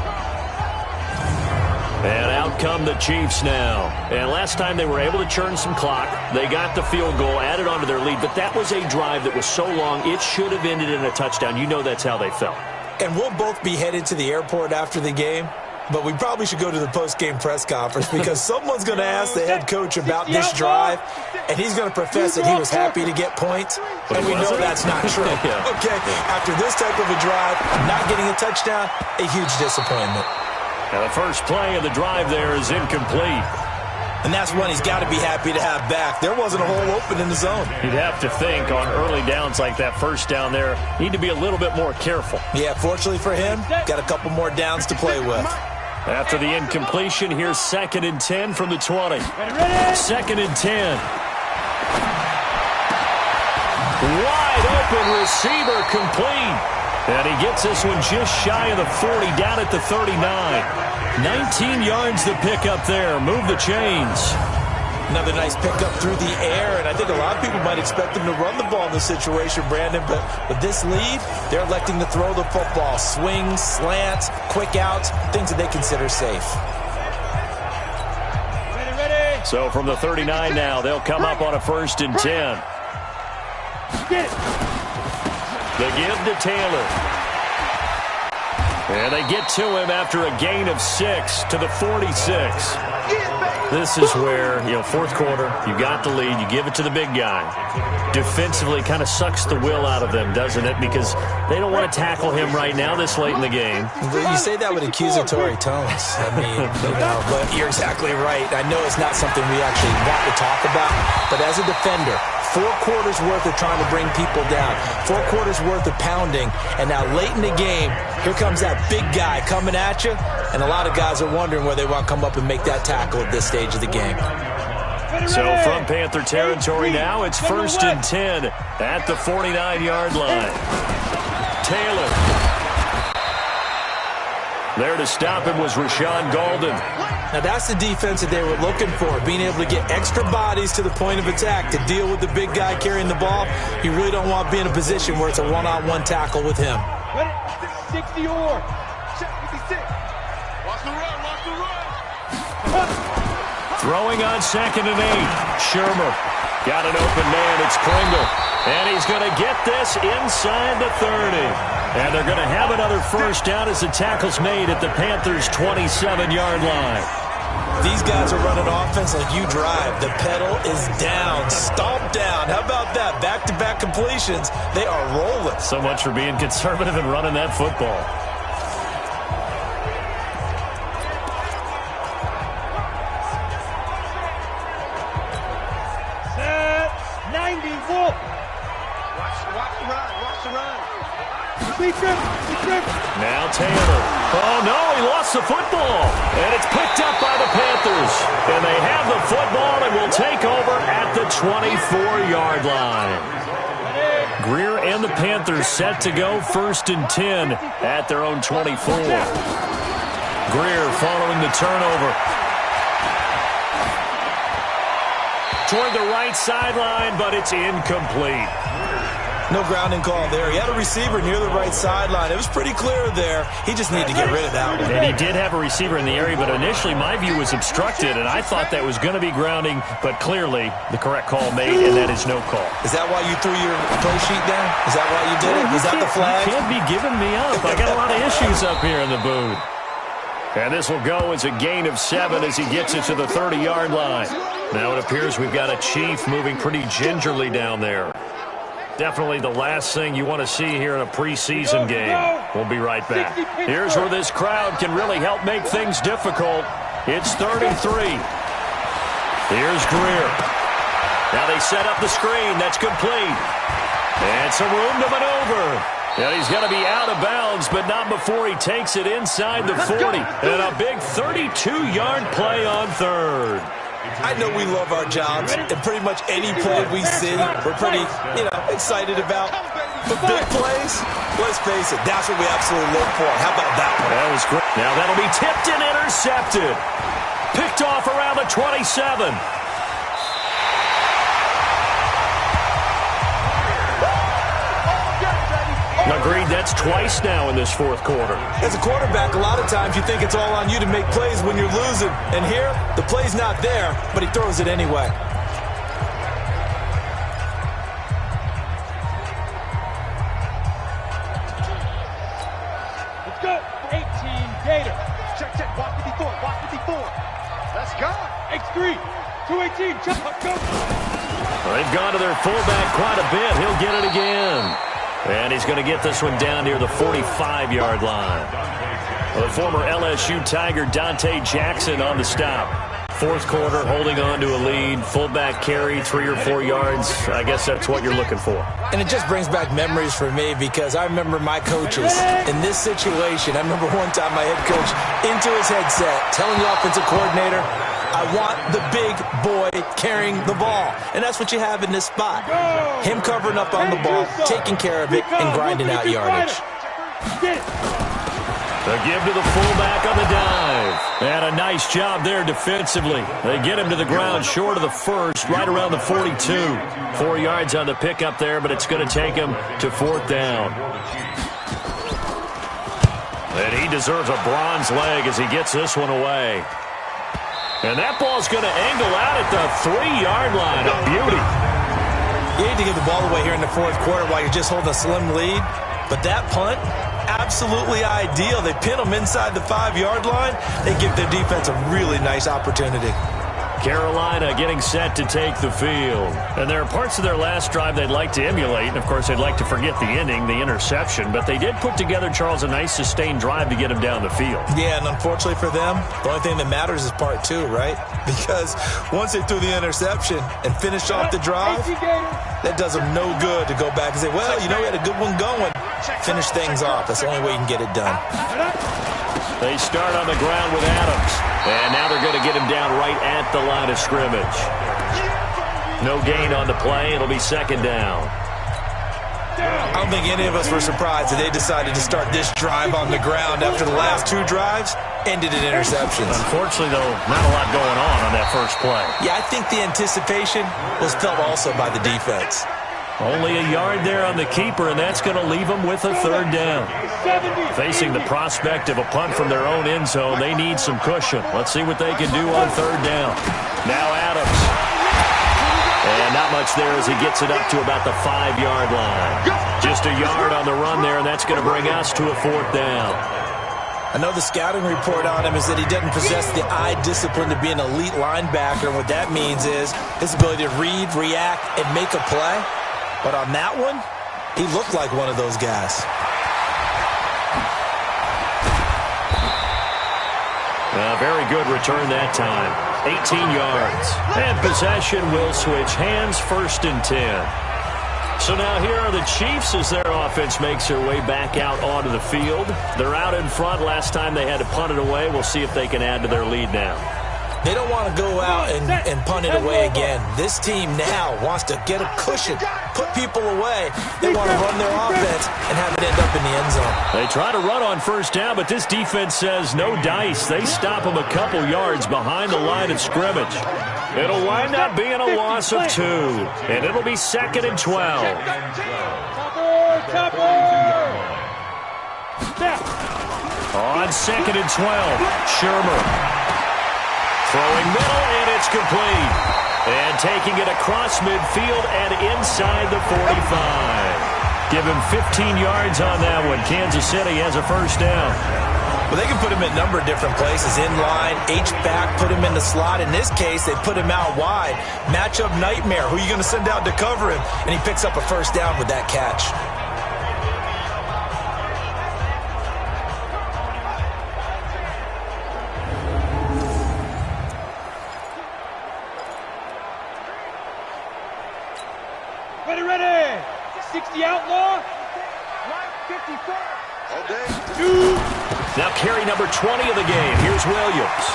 And out come the Chiefs now. And last time they were able to churn some clock. They got the field goal, added onto their lead. But that was a drive that was so long, it should have ended in a touchdown. You know that's how they felt. And we'll both be headed to the airport after the game. But we probably should go to the post-game press conference because someone's going to ask the head coach about this drive, and he's going to profess that he was happy to get points, and we know that's not true. Okay, after this type of a drive, not getting a touchdown, a huge disappointment. Now the first play of the drive there is incomplete. And that's one he's got to be happy to have back. There wasn't a hole open in the zone. You'd have to think on early downs like that first down there, need to be a little bit more careful. Yeah, fortunately for him, got a couple more downs to play with. After the incompletion, here's 2nd and 10 from the 20. 2nd and 10. Wide open receiver complete. And he gets this one just shy of the 40, down at the 39. 19 yards to pick up there. Move the chains. Another nice pickup through the air, and I think a lot of people might expect them to run the ball in this situation, Brandon, but with this lead, they're electing to throw the football. Swings, slants, quick outs, things that they consider safe. Ready. So from the 39 now, they'll come up on a 1st and 10. They give to Taylor. And they get to him after a gain of 6 to the 46. This is where, fourth quarter, you got the lead, you give it to the big guy. Defensively kind of sucks the will out of them, doesn't it? Because they don't want to tackle him right now this late in the game. You say that with accusatory tones. I mean, but you're exactly right. I know it's not something we actually want to talk about, but as a defender, 4 quarters worth of trying to bring people down, 4 quarters worth of pounding, and now late in the game, here comes that big guy coming at you, and a lot of guys are wondering where they want to come up and make that tackle at this stage of the game. So from Panther territory now, it's 1st and 10 at the 49-yard line. Taylor. There to stop him was Rashawn Golden. Now that's the defense that they were looking for, being able to get extra bodies to the point of attack to deal with the big guy carrying the ball. You really don't want to be in a position where it's a one-on-one tackle with him. 60 or. Check 56. Watch the run, watch the run. Throwing on 2nd and 8. Shermer. Got an open man. It's Pringle. And he's going to get this inside the 30. And they're going to have another first down as the tackle's made at the Panthers' 27-yard line. These guys are running offense like you drive. The pedal is down, stomped down. How about that? Back-to-back completions. They are rolling. So much for being conservative and running that football. Now Taylor. Oh, no, he lost the football. And it's picked up by the Panthers. And they have the football and will take over at the 24-yard line. Greer and the Panthers set to go 1st and 10 at their own 24. Greer following the turnover. Toward the right sideline, but it's incomplete. No grounding call there. He had a receiver near the right sideline. It was pretty clear there. He just needed to get rid of that one. And he did have a receiver in the area, but initially my view was obstructed, and I thought that was going to be grounding, but clearly the correct call made, and that is no call. Is that why you threw your play sheet down? Is that why you did it? Was that the flag? You can't be giving me up. I got a lot of issues up here in the booth. And this will go as a gain of 7 as he gets it to the 30-yard line. Now it appears we've got a Chief moving pretty gingerly down there. Definitely the last thing you want to see here in a preseason game. We'll be right back. Here's where this crowd can really help make things difficult. It's 3rd and 3. Here's Greer. Now they set up the screen. That's complete. And some room to maneuver. And he's going to be out of bounds, but not before he takes it inside the 40. And a big 32-yard play on 3rd. I know we love our jobs, and pretty much any play we see, we're pretty, excited about. But big plays, let's face it, that's what we absolutely look for. How about that one? That was great. Now that'll be tipped and intercepted. Picked off around the 27. Agreed, that's twice now in this 4th quarter. As a quarterback, a lot of times you think it's all on you to make plays when you're losing. And here, the play's not there, but he throws it anyway. Let's go. 18, Gator. Check. Walk 54. Walk 54. Let's go. X3. 218. Jump. Go. They've gone to their fullback quite a bit. He'll get it again. And he's going to get this one down near the 45-yard line. The former LSU Tiger Dante Jackson on the stop. 4th quarter, holding on to a lead. Fullback carry, 3 or 4 yards. I guess that's what you're looking for. And it just brings back memories for me because I remember my coaches in this situation. I remember one time my head coach into his headset telling the offensive coordinator, I want the big boy carrying the ball. And that's what you have in this spot. Him covering up on the ball, taking care of it, and grinding out yardage. The give to the fullback on the dive. And a nice job there defensively. They get him to the ground short of the first, right around the 42. 4 yards on the pickup there, but it's going to take him to 4th down. And he deserves a bronze leg as he gets this one away. And that ball's going to angle out at the 3-yard line. A beauty. You hate to give the ball away here in the 4th quarter while you're just holding a slim lead. But that punt, absolutely ideal. They pin them inside the 5-yard line. They give their defense a really nice opportunity. Carolina getting set to take the field. And there are parts of their last drive they'd like to emulate. And, of course, they'd like to forget the ending, the interception. But they did put together, Charles, a nice sustained drive to get him down the field. Yeah, and unfortunately for them, the only thing that matters is part two, right? Because once they threw the interception and finished off the drive, that does them no good to go back and say, well, you know, we had a good one going. Finish things off. That's the only way you can get it done. They start on the ground with Adams. And now they're going to get him down right at the line of scrimmage. No gain on the play. It'll be second down. I don't think any of us were surprised that they decided to start this drive on the ground after the last two drives ended in interceptions. Unfortunately, though, not a lot going on that first play. Yeah, I think the anticipation was felt also by the defense. Only a yard there on the keeper, and that's going to leave them with a third down. Facing the prospect of a punt from their own end zone, they need some cushion. Let's see what they can do on third down. Now Adams. And not much there as he gets it up to about the 5-yard line. Just a yard on the run there, and that's going to bring us to a fourth down. I know the scouting report on him is that he doesn't possess the eye discipline to be an elite linebacker. And what that means is his ability to read, react, and make a play. But on that one, he looked like one of those guys. Very good return that time. 18 yards. And possession will switch hands, 1st and 10. So now here are the Chiefs as their offense makes their way back out onto the field. They're out in front. Last time they had to punt it away. We'll see if they can add to their lead now. They don't want to go out and punt it away again. This team now wants to get a cushion, put people away. They want to run their offense and have it end up in the end zone. They try to run on first down, but this defense says no dice. They stop them a couple yards behind the line of scrimmage. It'll wind up being a loss of 2, and it'll be 2nd and 12. On 2nd and 12, Shermer. Throwing middle, and it's complete. And taking it across midfield and inside the 45. Give him 15 yards on that one. Kansas City has a first down. Well, they can put him in a number of different places. In line, H-back, put him in the slot. In this case, they put him out wide. Matchup nightmare. Who are you going to send out to cover him? And he picks up a first down with that catch. Ready. 60 outlaw. 54. All day. Now carry number 20 of the game. Here's Williams.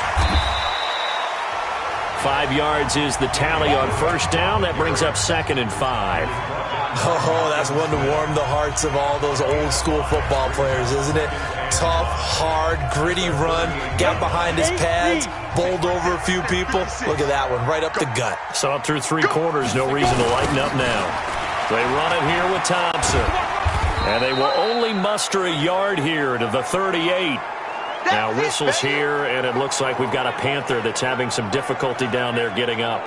5 yards is the tally on first down. That brings up 2nd and 5. Oh, that's one to warm the hearts of all those old school football players, isn't it? Tough, hard, gritty run. Got behind his pads, bowled over a few people. Look at that one, right up the gut. Saw it through 3 quarters. No reason to lighten up now. They run it here with Thompson. And they will only muster a yard here to the 38. Now whistles here, and it looks like we've got a Panther that's having some difficulty down there getting up.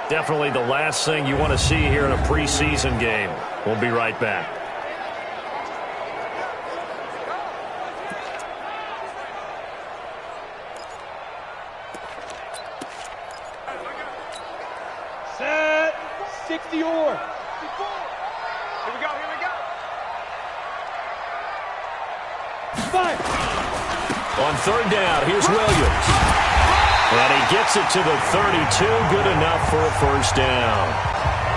Definitely the last thing you want to see here in a preseason game. We'll be right back. Set. 60 or. Here we go. Five. On third down, here's Williams. And he gets it to the 32. Good enough for a first down.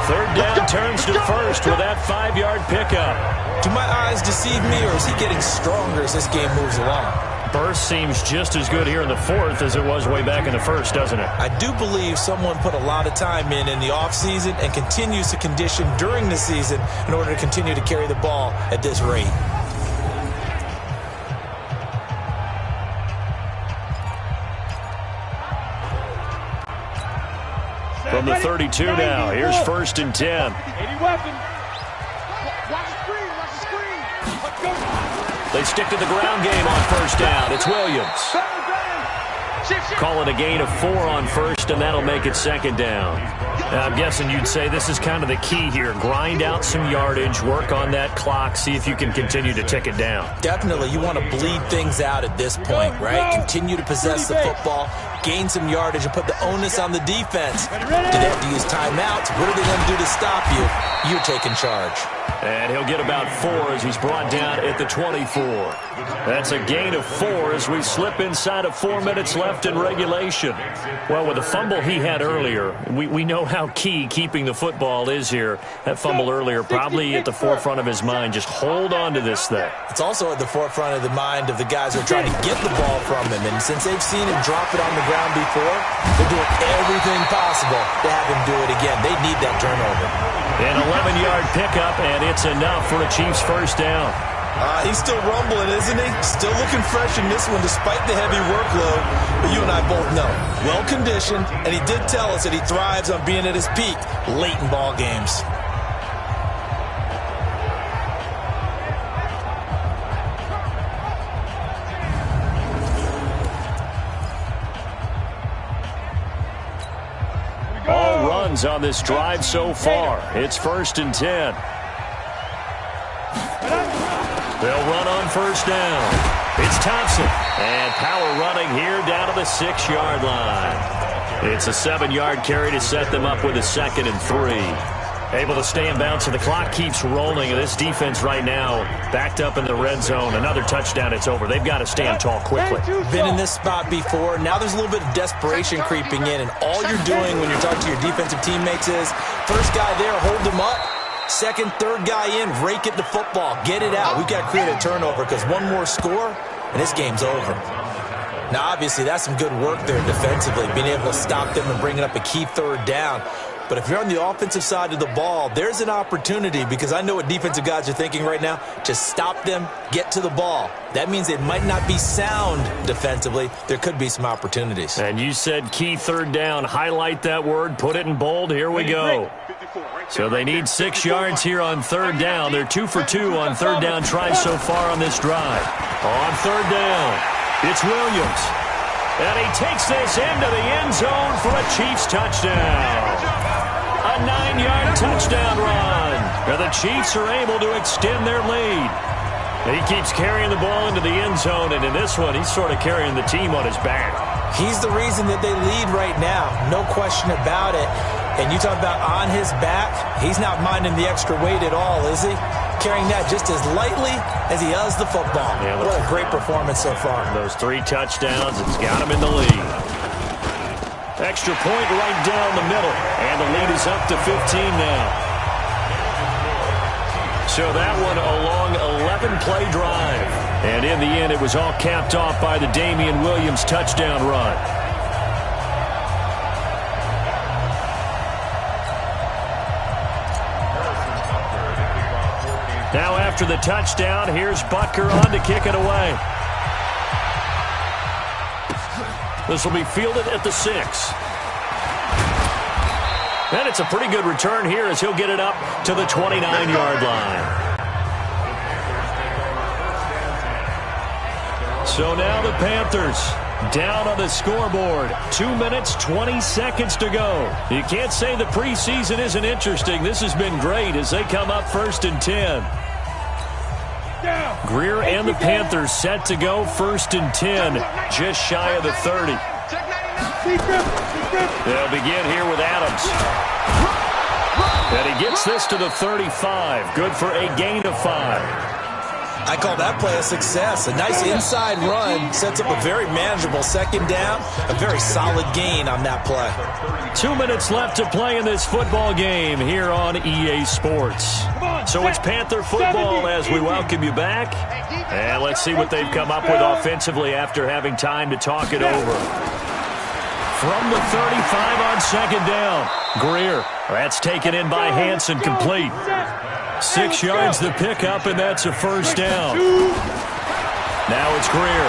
Third down turns to first with that 5-yard pickup. Do my eyes deceive me, or is he getting stronger as this game moves along? Burst seems just as good here in the fourth as it was way back in the first, doesn't it? I do believe someone put a lot of time in the offseason and continues to condition during the season in order to continue to carry the ball at this rate. From the 32 now, here's 1st and 10. 80 weapon. Watch the screen. Let's go. They stick to the ground game on first down. It's Williams. Call it a gain of 4 on first, and that'll make it 2nd down. Now, I'm guessing you'd say this is kind of the key here. Grind out some yardage, work on that clock, see if you can continue to tick it down. Definitely, you want to bleed things out at this point, right? Continue to possess the football, gain some yardage, and put the onus on the defense. Do they have to use timeouts? What are they going to do to stop you? You're taking charge. And he'll get about 4 as he's brought down at the 24. That's a gain of 4 as we slip inside of 4 minutes left in regulation. Well, with the fumble he had earlier, we know how key keeping the football is here. That fumble earlier probably at the forefront of his mind. Just hold on to this thing. It's also at the forefront of the mind of the guys who are trying to get the ball from him. And since they've seen him drop it on the ground before, they're doing everything possible to have him do it again. They need that turnover. An 11-yard pickup, and it's enough for a Chiefs first down. He's still rumbling, isn't he? Still looking fresh in this one despite the heavy workload. But you and I both know, well-conditioned, and he did tell us that he thrives on being at his peak late in ball games. All runs on this drive so far. It's 1st and 10. They'll run on first down. It's Thompson. And power running here down to the 6-yard line. It's a 7-yard carry to set them up with a 2nd and 3. Able to stay in bounds, and the clock keeps rolling. And this defense right now backed up in the red zone. Another touchdown, it's over. They've got to stand tall quickly. Been in this spot before. Now there's a little bit of desperation creeping in. And all you're doing when you're talking to your defensive teammates is, first guy there, hold them up. Second, third guy in, rake it to football. Get it out. We've got to create a turnover because one more score, and this game's over. Now, obviously, that's some good work there defensively, being able to stop them and bringing up a key 3rd down. But if you're on the offensive side of the ball, there's an opportunity because I know what defensive guys are thinking right now. Just stop them, get to the ball. That means it might not be sound defensively. There could be some opportunities. And you said key 3rd down. Highlight that word. Put it in bold. Here we go. So they need 6 yards here on 3rd down. They're 2 for 2 on 3rd down tries so far on this drive. On 3rd down, it's Williams. And he takes this into the end zone for a Chiefs touchdown. A 9-yard touchdown run. And the Chiefs are able to extend their lead. And he keeps carrying the ball into the end zone, and in this one, he's sort of carrying the team on his back. He's the reason that they lead right now. No question about it. And you talk about on his back, he's not minding the extra weight at all, is he? Carrying that just as lightly as he does the football. Yeah, what a great performance so far. Those 3 touchdowns, it's got him in the lead. Extra point right down the middle, and the lead is up to 15 now. So that one a long 11-play drive. And in the end, it was all capped off by the Damian Williams touchdown run. Now after the touchdown, here's Butker on to kick it away. This will be fielded at the 6. And it's a pretty good return here as he'll get it up to the 29-yard line. So now the Panthers down on the scoreboard. 2 minutes, 20 seconds to go. You can't say the preseason isn't interesting. This has been great as they come up 1st and 10. Greer and the Panthers set to go 1st and 10, just shy of the 30. They'll begin here with Adams. And he gets this to the 35. Good for a gain of 5. I call that play a success. A nice inside run sets up a very manageable 2nd down. A very solid gain on that play. 2 minutes left to play in this football game here on EA Sports. So it's Panther football as we welcome you back. And let's see what they've come up with offensively after having time to talk it over. From the 35 on 2nd down. Greer. That's taken in by Hansen, complete. 6 yards the pickup, and that's a 1st down. Now it's Greer.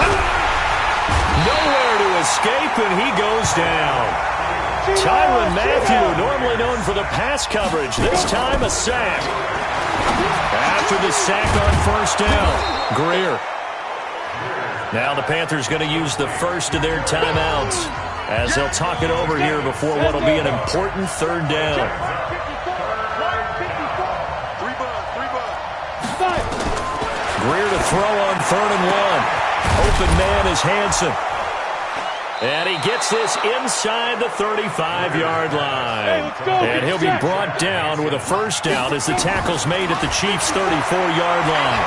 Nowhere to escape, and he goes down. Tyrann Mathieu, normally known for the pass coverage, this time a sack. After the sack on 1st down, Greer. Now the Panthers going to use the first of their timeouts as they'll talk it over here before what will be an important 3rd down. Greer to throw on 3rd and 1. Open man is Hansen. And he gets this inside the 35-yard line. And he'll be brought down with a first down as the tackle's made at the Chiefs' 34-yard line.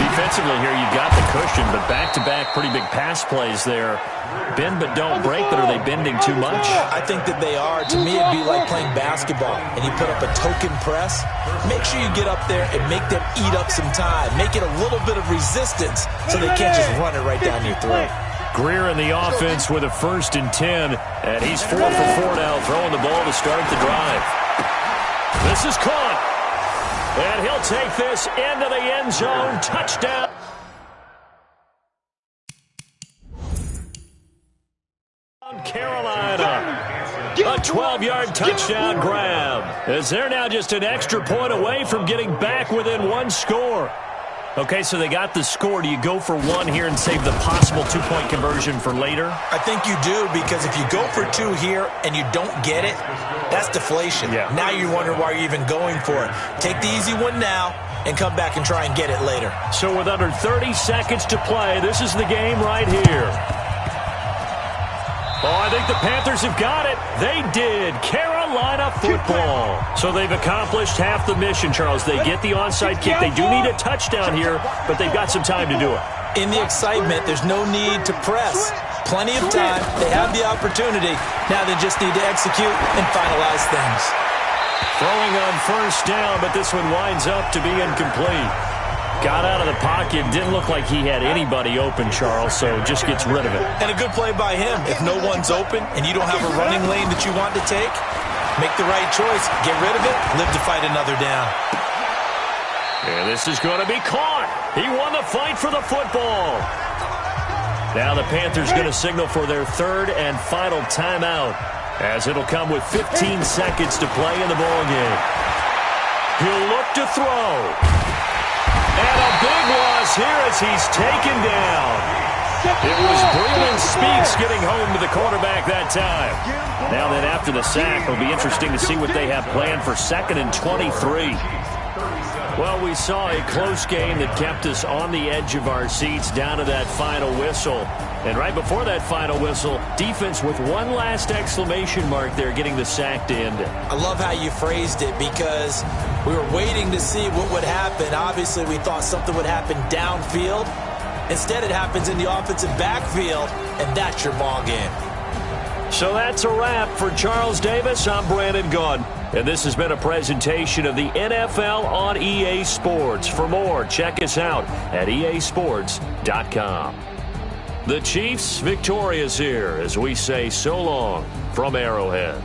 Defensively here, you've got the cushion, but back-to-back pretty big pass plays there. Bend but don't break, but are they bending too much? I think that they are. To me, it'd be like playing basketball, and you put up a token press. Make sure you get up there and make them eat up some time. Make it a little bit of resistance so they can't just run it right down your throat. Greer in the offense with a 1st and 10, and he's 4 for 4 now, throwing the ball to start the drive. This is caught, and he'll take this into the end zone. Touchdown. Carolina. A 12-yard touchdown grab, as they're now just an extra point away from getting back within one score. Okay, so they got the score. Do you go for one here and save the possible 2-point conversion for later? I think you do, because if you go for 2 here and you don't get it, that's deflation. Yeah. Now you wonder why you're even going for it. Take the easy one now and come back and try and get it later. So with under 30 seconds to play, this is the game right here. Oh, I think the Panthers have got it. They did. Carolina football. So they've accomplished half the mission, Charles. They get the onside kick. They do need a touchdown here, but they've got some time to do it. In the excitement, there's no need to press. Plenty of time. They have the opportunity. Now they just need to execute and finalize things. Throwing on first down, but this one winds up to be incomplete. Got out of the pocket. Didn't look like he had anybody open, Charles, so just gets rid of it. And a good play by him. If no one's open and you don't have a running lane that you want to take, make the right choice. Get rid of it. Live to fight another down. And this is going to be caught. He won the fight for the football. Now the Panthers going to signal for their 3rd and final timeout, as it'll come with 15 seconds to play in the ballgame. He'll look to throw. And a big loss here as he's taken down. It was Breland Speaks getting home to the quarterback that time. Now then, after the sack, it'll be interesting to see what they have planned for 2nd and 23. Well, we saw a close game that kept us on the edge of our seats down to that final whistle. And right before that final whistle, defense with one last exclamation mark there, getting the sack to end it. I love how you phrased it, because we were waiting to see what would happen. Obviously, we thought something would happen downfield. Instead, it happens in the offensive backfield, and that's your ball game. So that's a wrap for Charles Davis. I'm Brandon Gunn, and this has been a presentation of the NFL on EA Sports. For more, check us out at easports.com. The Chiefs victorious here as we say so long from Arrowhead.